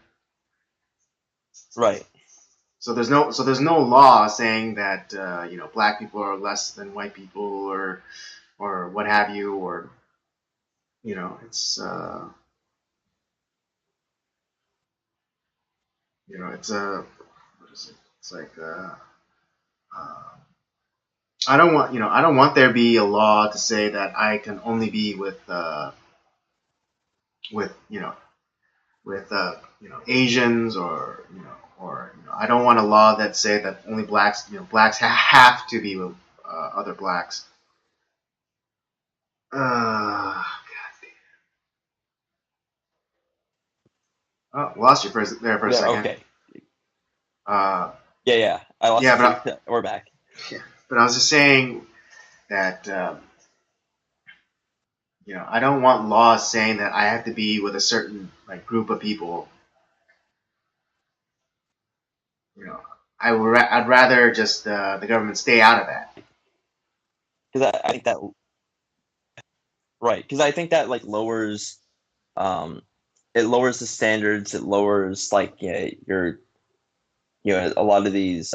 Right. So there's no law saying that black people are less than white people or what have you, or it's it's what is it? It's like uh, I don't want there to be a law to say that I can only be with Asians, or I don't want a law that say that only blacks have to be with other blacks. Oh, lost you there for a Yeah. second. Okay. Yeah, I lost yeah, you. We're back. Yeah, but I was just saying that I don't want laws saying that I have to be with a certain like group of people. You know, I'd rather just the government stay out of that. Because I think that right. Because I think that like lowers, it lowers the standards. It lowers like your a lot of these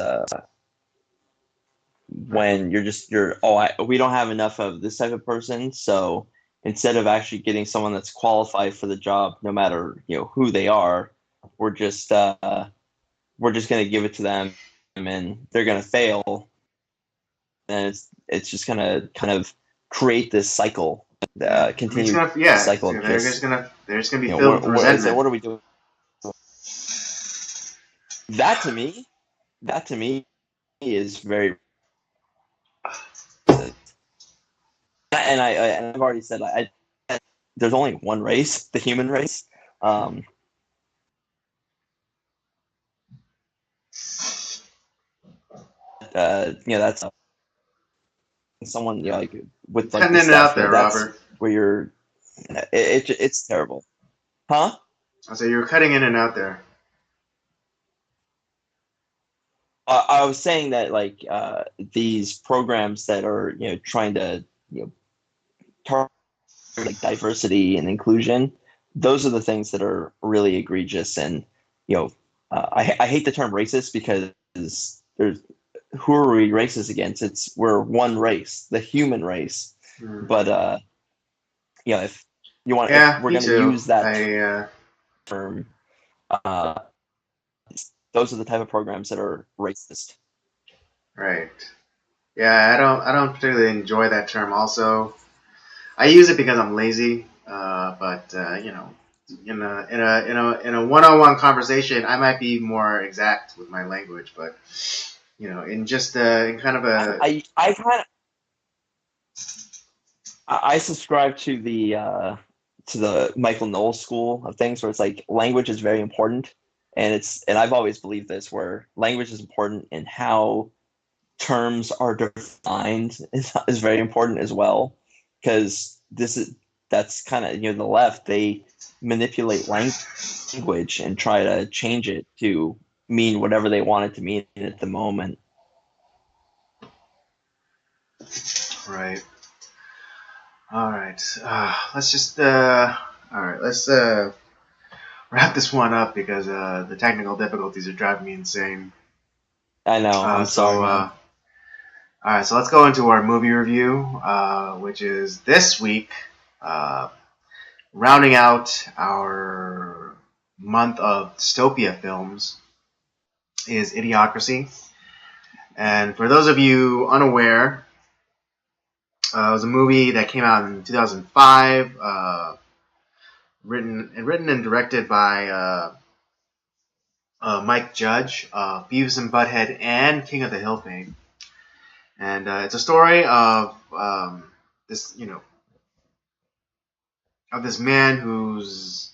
when we don't have enough of this type of person, so instead of actually getting someone that's qualified for the job, no matter who they are, we're just going to give it to them, and they're going to fail, and it's just going to kind of create this cycle, continue the cycle of just they're just gonna be filled with resentment. What are we doing? That to me is very, and I've already said there's only one race, the human race. That's someone like with like the stuff that's Robert. where you're. It's terrible, huh? I say you're cutting in and out there. I was saying that like these programs that are trying to target like diversity and inclusion, those are the things that are really egregious. And I hate the term racist, because there's who are we racist against? We're one race, the human race. But if you want, if we're going to use that term, those are the type of programs that are racist. Right. Yeah, I don't particularly enjoy that term. Also, I use it because I'm lazy. But in a one-on-one conversation, I might be more exact with my language. But in just in kind of a I subscribe to the Michael Knowles school of things, where it's like language is very important, and I've always believed this, where language is important, and how terms are defined is very important as well, because that's kind of, the left, they manipulate language and try to change it to mean whatever they want it to mean at the moment. Right. All right. Let's just all right. Let's wrap this one up because the technical difficulties are driving me insane. I know. I'm sorry, man. All right. So let's go into our movie review, which is this week, rounding out our month of dystopia films, is Idiocracy. And for those of you unaware, it was a movie that came out in 2005, written and directed by Mike Judge, Beavis and Butthead, and King of the Hill fame. And it's a story of this, of this man who's,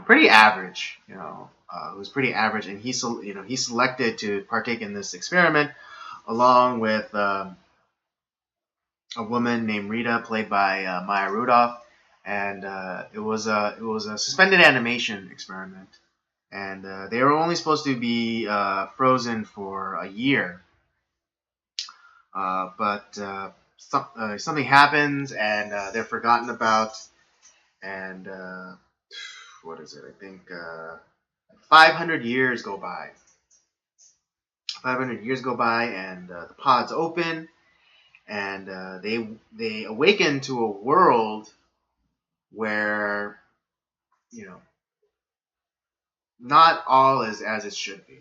pretty average, who's pretty average, and he's selected to partake in this experiment along with a woman named Rita, played by Maya Rudolph, and it was a suspended animation experiment, and they were only supposed to be frozen for a year, but something happens, and they're forgotten about, and what is it? I think 500 years go by. 500 years go by, and the pods open, and they awaken to a world where not all is as it should be.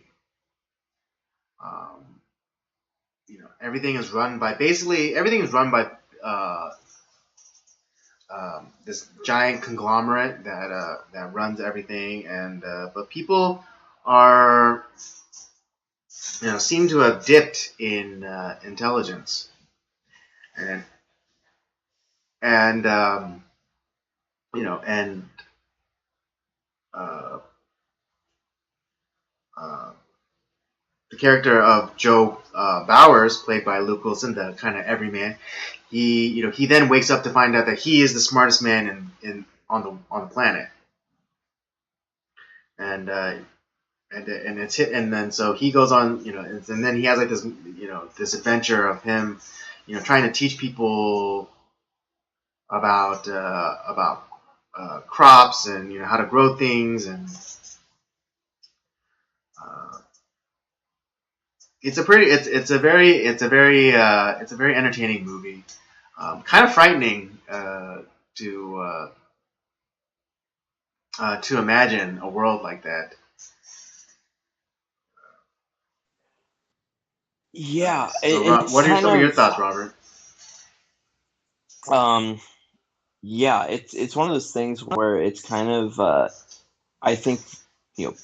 Um, everything is run by this giant conglomerate that runs everything, and but people are seem to have dipped in intelligence, and and and uh, uh, the character of Joe Bowers, played by Luke Wilson, the kind of everyman, he then wakes up to find out that he is the smartest man on the planet, and it's hit, and then so he goes on, and then he has like this this adventure of him trying to teach people about crops, and how to grow things, and uh, it's a very entertaining movie, kind of frightening to imagine a world like that. Yeah, So it's what are kind some of your of thoughts, Robert? yeah, it's one of those things where it's kind of I think you know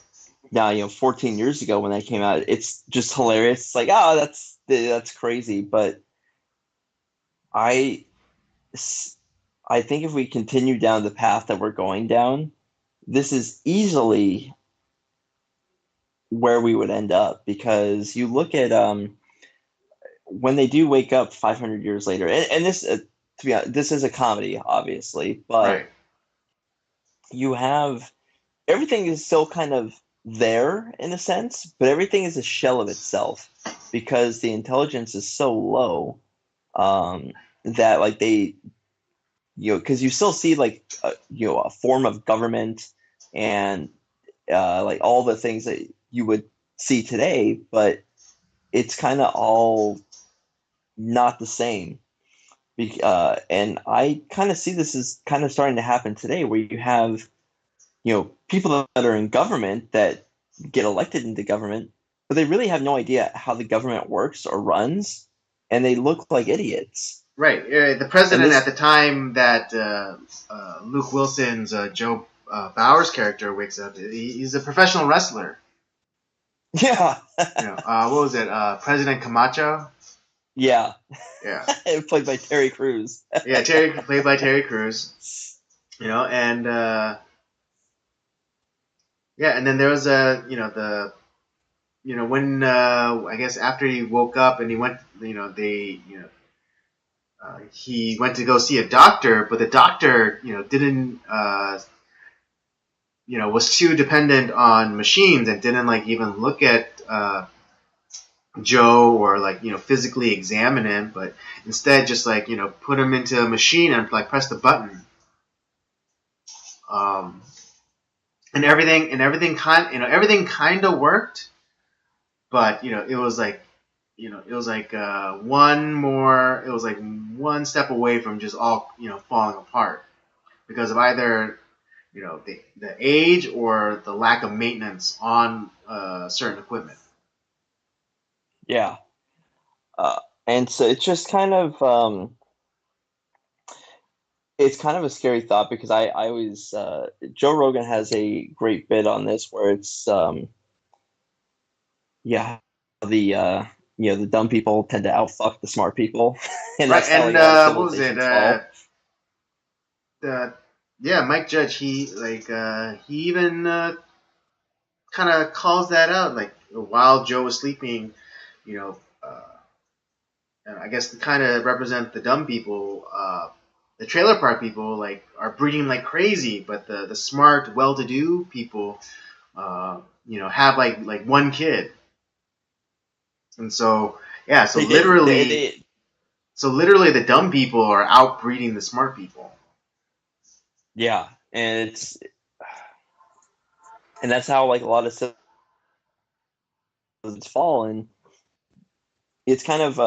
now 14 years ago when that came out, it's just hilarious. It's like, oh, that's crazy, but I I think if we continue down the path that we're going down, this is easily where we would end up, because you look at when they do wake up 500 years later, and this to be honest, this is a comedy, obviously, but Right. you have everything is still kind of there in a sense, but everything is a shell of itself because the intelligence is so low, that like they, because you still see like a form of government and like all the things that you would see today, but it's kind of all not the same. And I kind of see this as kind of starting to happen today, where you have people that are in government that get elected into government, but they really have no idea how the government works or runs, and they look like idiots. Right. The president at the time that Luke Wilson's Joe Bowers character wakes up, he's a professional wrestler. Yeah. What was it? President Camacho. Yeah. Yeah. Played by Terry Crews. Yeah, played by Terry Crews. And yeah, and then there was when I guess after he woke up and he went, they he went to go see a doctor, but the doctor, didn't, was too dependent on machines and didn't like even look at Joe or like physically examine him, but instead just like put him into a machine and like press the button. Um, everything kind of worked, but it was like one step away from just all falling apart because of either the age or the lack of maintenance on certain equipment. Yeah. And so it's just kind of it's kind of a scary thought because I always Joe Rogan has a great bit on this where it's the the dumb people tend to outfuck the smart people, and Right, that's how and like a lot of what was it? civilizations fall. Yeah, Mike Judge. He even kind of calls that out. Like while Joe was sleeping, you know, and I guess to kind of represent the dumb people. The trailer park people like are breeding like crazy, but the smart, well-to-do people, have like one kid, and so yeah, so literally the dumb people are outbreeding the smart people. Yeah, and that's how like a lot of civilizations fall, and it's kind of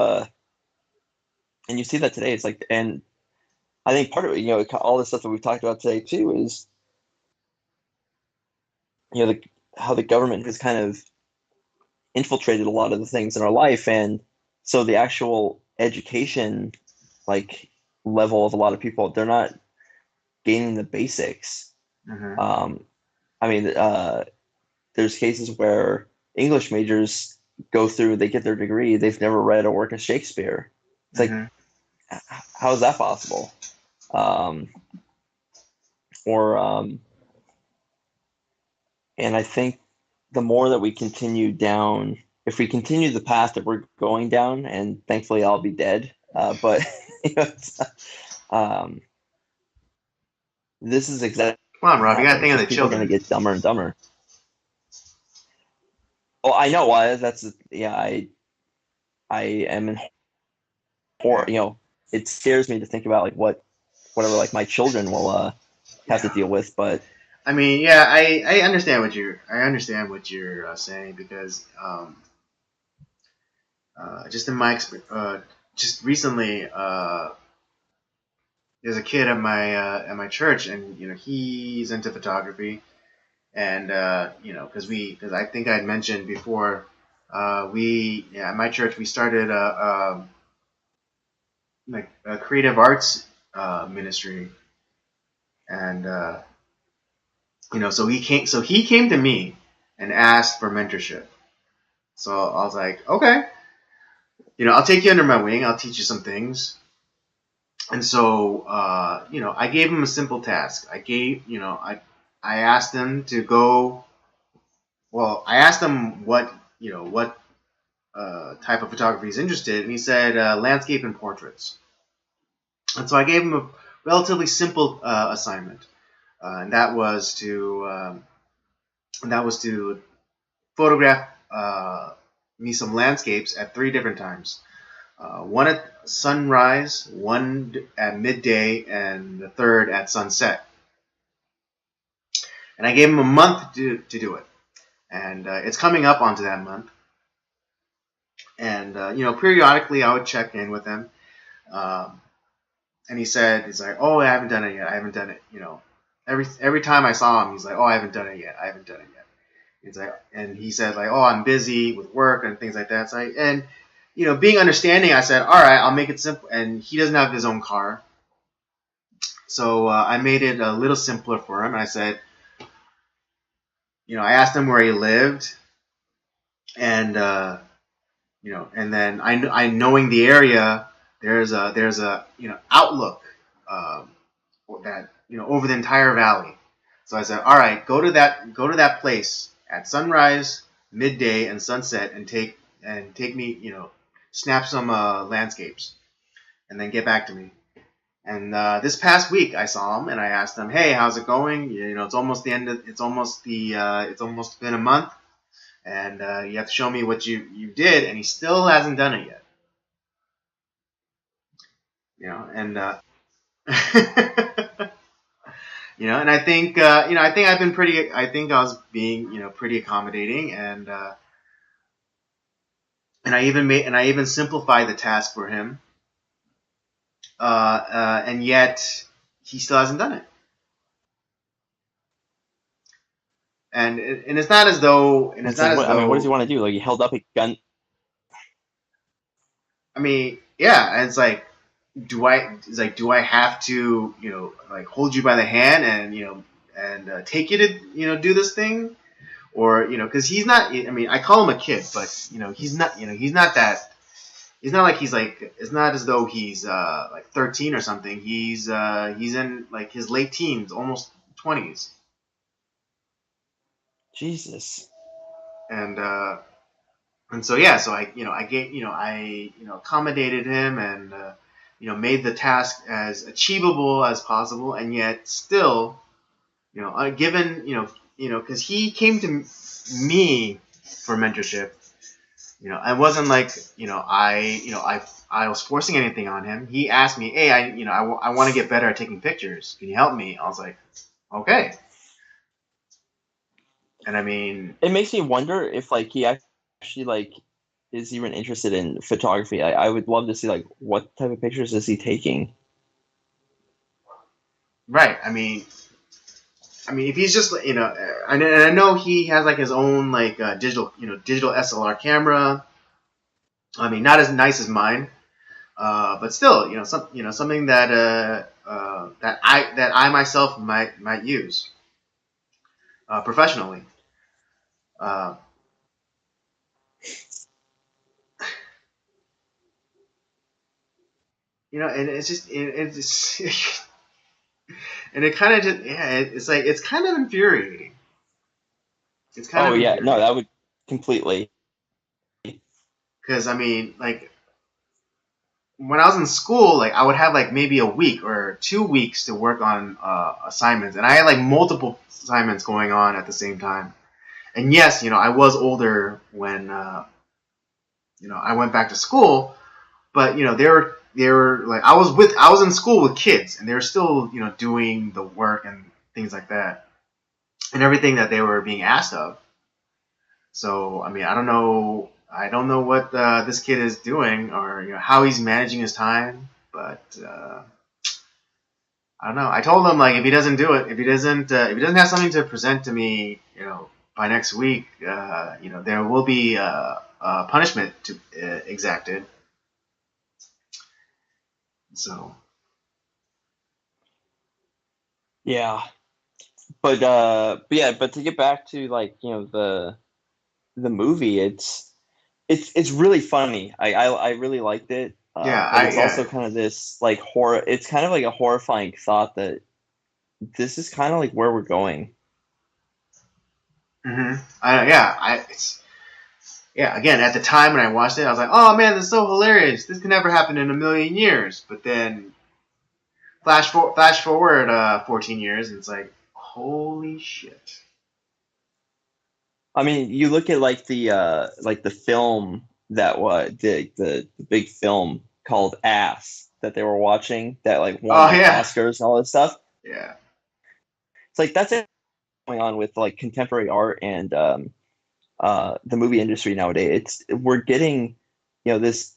and you see that today. It's like, and I think part of it, all the stuff that we've talked about today too, is how the government has kind of infiltrated a lot of the things in our life, and so the actual education like level of a lot of people, they're not gaining the basics. Mm-hmm. I mean, there's cases where English majors they get their degree, they've never read a work of Shakespeare. It's Mm-hmm. like, how is that possible? Or and I think the more that we continue down, if we continue the path that we're going down, and thankfully I'll be dead, but um, this is exactly Come on, going to Rob. You got happen. to It's think of just the people are going to children. get dumber and dumber. Well, I know why. I am in horror. Yeah. It scares me to think about like whatever like my children will have to Yeah. deal with. But I mean, yeah, I understand what you're saying because just in my experience, just recently, there's a kid at my church, and he's into photography, and because I think I had mentioned before, at my church we started like a creative arts ministry, and so he came to me and asked for mentorship. So I was like, okay, I'll take you under my wing. I'll teach you some things. And so, I gave him a simple task. I asked him to go. Well, I asked him what type of photography he's interested, and he said landscape and portraits. And so I gave him a relatively simple assignment, and that was to photograph me some landscapes at 3 different times. One at sunrise, one at midday, and the third at sunset. And I gave him a month to do it. And it's coming up onto that month. And, periodically I would check in with him. Um, and he's like, oh, I haven't done it yet. I haven't done it. Every time I saw him, he's like, oh, I haven't done it yet. I haven't done it yet. He's like, and he said like, oh, I'm busy with work and things like that. So being understanding, I said, all right, I'll make it simple. And he doesn't have his own car. So I made it a little simpler for him. I said, I asked him where he lived, and and then I knowing the area, there's a outlook um, that over the entire valley. So I said, all right, go to that place at sunrise, midday, and sunset, and take me snap some landscapes. and then get back to me. And this past week, I saw him and I asked him, "Hey, how's it going? You know, it's almost the end. It's almost been a month, and you have to show me what you did." And he still hasn't done it yet. You know, and and I think I think I've been pretty. I think I was being pretty accommodating, and I even simplified the task for him, and yet he still hasn't done it. And it's not as though It's like, what does he want to do? Like, he held up a gun. I mean, yeah, and it's like, do I have to like hold you by the hand and take you to do this thing, or because he's not. I mean, I call him a kid, but he's not. He's not that. It's not like he's like. It's not as though he's like 13 or something. He's in like his late teens, almost 20s. Jesus. And so yeah, so I accommodated him and made the task as achievable as possible, and yet still given because he came to me for mentorship. I wasn't like I was forcing anything on him. He asked me, "Hey, I want to get better at taking pictures. Can you help me?" I was like, "Okay." And I mean, it makes me wonder if like he actually like is even interested in photography. I would love to see like what type of pictures is he taking. right. I mean, if he's just and I know he has like his own like digital SLR camera. I mean, not as nice as mine, but still, something that that I myself might use professionally. Uh, and it's just it's and it kind of just it's like it's kind of infuriating. It's kind Oh of yeah, no, infuriating that would completely. because I mean, like when I was in school, like I would have like maybe a week or 2 weeks to work on assignments, and I had like multiple assignments going on at the same time. And yes, I was older when I went back to school, but they were like I was in school with kids, and they were still doing the work and things like that, and everything that they were being asked of. So I mean, I don't know what this kid is doing or how he's managing his time, but I don't know. I told him like if he doesn't do it, if he doesn't have something to present to me, by next week, there will be punishment to exacted. So Yeah, but yeah, but to get back to like the movie, it's really funny. I really liked it, yeah, but I it's yeah. also kind of this like horror. It's kind of like a horrifying thought that this is kind of like where we're going. Mm-hmm. Yeah. Again, at the time when I watched it, I was like, "Oh man, this is so hilarious! This could never happen in a million years." But then flash forward 14 years, and it's like, holy shit. I mean, you look at like the film that the big film called Ass that they were watching that like won Oh like yeah, Oscars and all this stuff. yeah. It's like that's it going on with like contemporary art and the movie industry nowadays. We're getting this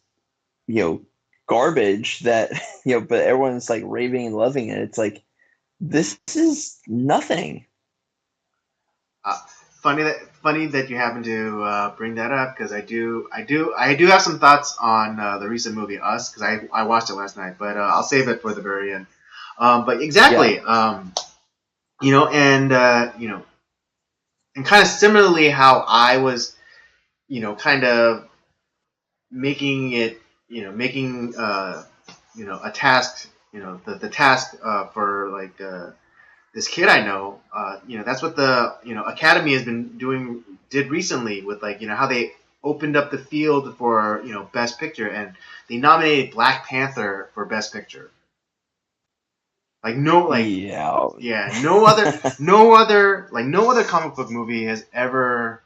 you know garbage that but everyone's like raving and loving it. It's like this is nothing. Uh, funny that you happen to bring that up because I do have some thoughts on the recent movie Us because I watched it last night, but I'll save it for the very end. But Yeah. exactly, and kind of similarly how I was, kind of making it, making a task, the task for like this kid I know, that's what the Academy has been did recently with like how they opened up the field for Best Picture, and they nominated Black Panther for Best Picture. Like no, like Yeah. yeah, no other comic book movie has ever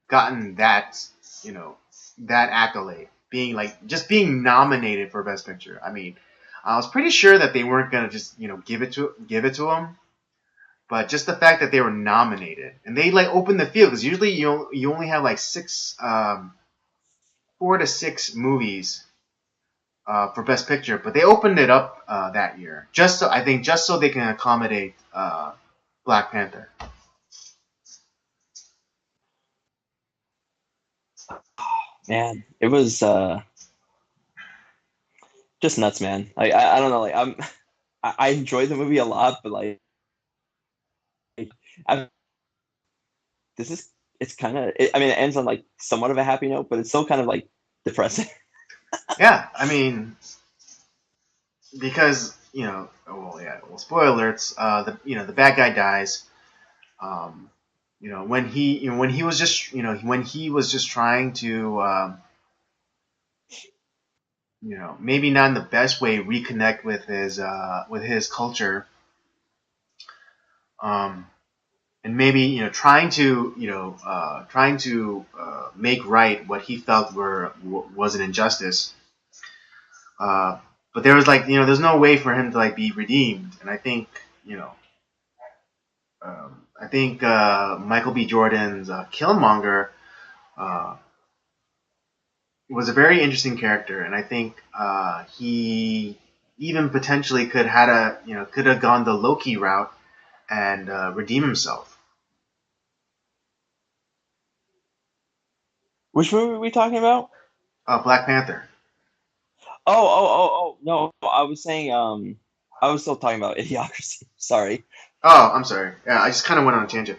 gotten that accolade, being nominated for Best Picture. I mean, I was pretty sure that they weren't gonna just give it to them, but just the fact that they were nominated and they opened the field, because usually you only have 4 to 6 movies for Best Picture, but they opened it up that year just so they can accommodate Black Panther. Man, it was just nuts, man. I don't know, I enjoyed the movie a lot, but I, this is it's kind of I mean, it ends on somewhat of a happy note, but it's still kind of depressing. Yeah, I mean, because spoiler alerts. The bad guy dies. When he was just trying to maybe not in the best way reconnect with his culture, um, and maybe trying to make right what he felt was an injustice. But there was there's no way for him to be redeemed, and I think Michael B. Jordan's Killmonger uh, was a very interesting character, and I think he even potentially could have gone the Loki route and redeem himself. Which movie are we talking about? Black Panther. Oh, no, I was saying I was still talking about Idiocracy. Sorry. Oh, I'm sorry. Yeah, I just kind of went on a tangent.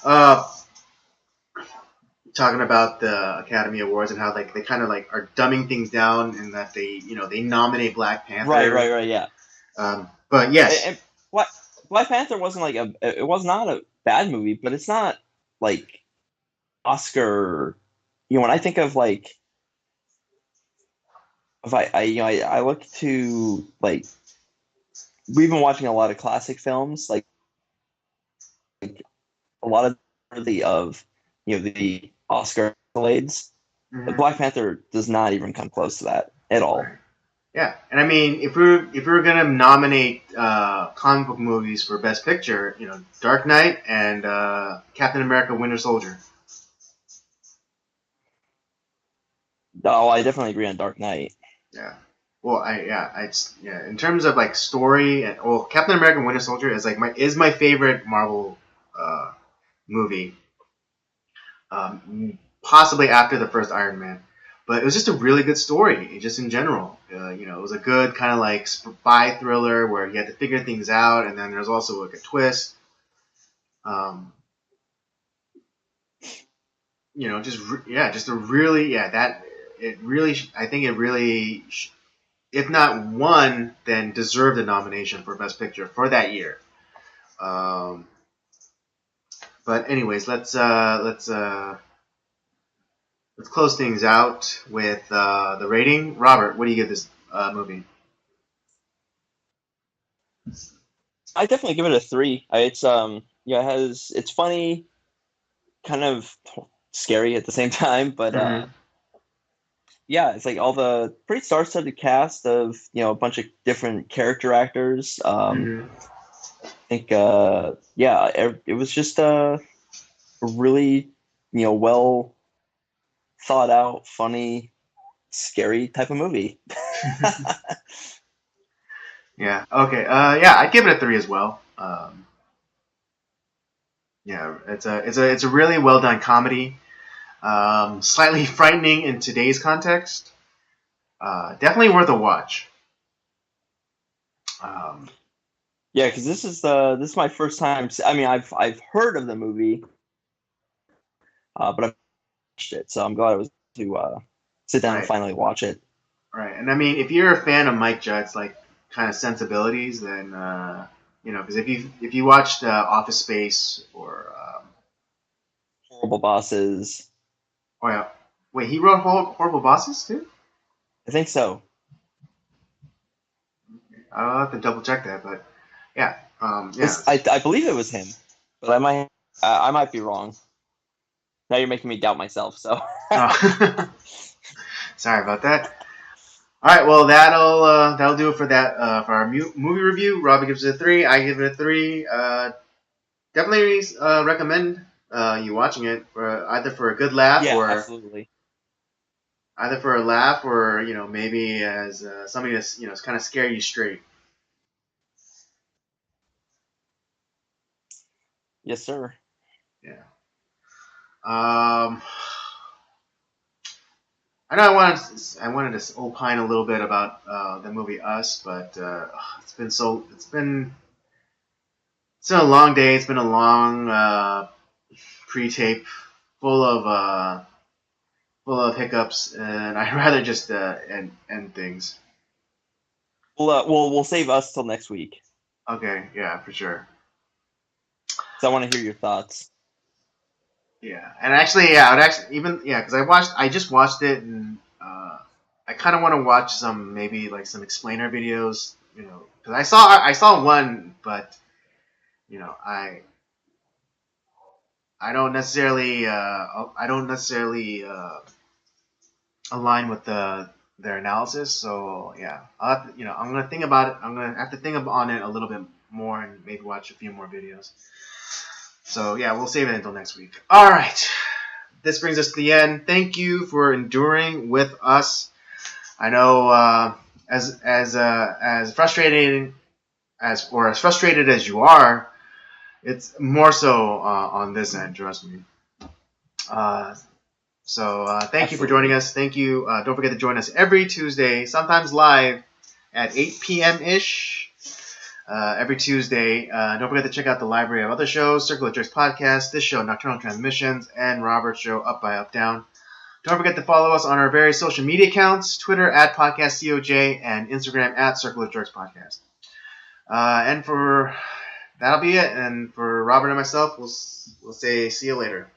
Uh, Talking about the Academy Awards and how they kind of are dumbing things down, and that they nominate Black Panther. Right, yeah. But yes, And Black Panther wasn't it was not a bad movie, but it's not Oscar. When I think of if I look to we've been watching a lot of classic films, a lot of the Oscar accolades. mm-hmm. Black Panther does not even come close to that at all. Right. Yeah, and I mean, if we were gonna nominate comic book movies for Best Picture, Dark Knight and Captain America: Winter Soldier. Oh, I definitely agree on Dark Knight. Yeah. Well, in terms of story, and Captain America: Winter Soldier is my favorite Marvel movie, possibly after the first Iron Man. But it was just a really good story, just in general. It was a good kind of spy thriller where you had to figure things out, and then there's also a twist. Just a really, that it really, I think it really, if not won, then deserved a nomination for Best Picture for that year. But anyways, let's close things out with the rating. Robert, what do you give this movie? I definitely give it a 3. It's funny, kind of scary at the same time, but Mm-hmm. it's all the pretty star-studded cast of a bunch of different character actors. Mm-hmm. I think it was just a really well thought out, funny, scary type of movie. Yeah. Okay. I'd give it a 3 as well. It's a really well done comedy. Slightly frightening in today's context. Definitely worth a watch. Yeah, because this is my first time. I mean, I've heard of the movie, but I've watched it, so I'm glad I was to sit down and Right. finally watch it. Right. And I mean, if you're a fan of Mike Judge's kind of sensibilities, then because if you watched Office Space or Horrible Bosses. oh yeah, Wait, he wrote Horrible Bosses too? I think so. I'll have to double check that, but yeah, yeah. I believe it was him, but I might be wrong. Now you're making me doubt myself. So Oh. Sorry about that. All right, well that'll do it for that for our movie review. Robbie gives it a 3. I give it a 3. Definitely recommend you watching it for either for a good laugh yeah, or absolutely. either for a laugh or maybe as something that's kind of scare you straight. Yes, sir. Yeah. I know I wanted to opine a little bit about the movie Us, but it's been a long day. It's been a long pre-tape full of hiccups, and I'd rather just end things. We'll save us till next week. Okay, yeah, for sure. So I want to hear your thoughts. Yeah, and actually, yeah, because I just watched it, and I kind of want to watch some maybe like some explainer videos, because I saw one, but I don't necessarily align with their analysis. So yeah, I'll have to, I'm gonna think about it. I'm gonna have to think on it a little bit more and maybe watch a few more videos. So yeah, we'll save it until next week. All right, this brings us to the end. Thank you for enduring with us. I know as frustrated as you are, it's more so on this end. Trust me. So thank you for joining us. Thank you. Don't forget to join us every Tuesday, sometimes live at 8 p.m. ish. Every Tuesday. Don't forget to check out the library of other shows: Circle of Jerks podcast, this show, Nocturnal Transmissions, and Robert's show, Up by Up Down. Don't forget to follow us on our various social media accounts: Twitter at PodcastCOJ and Instagram at Circle of Jerks podcast. And that'll be it. And for Robert and myself, we'll say see you later.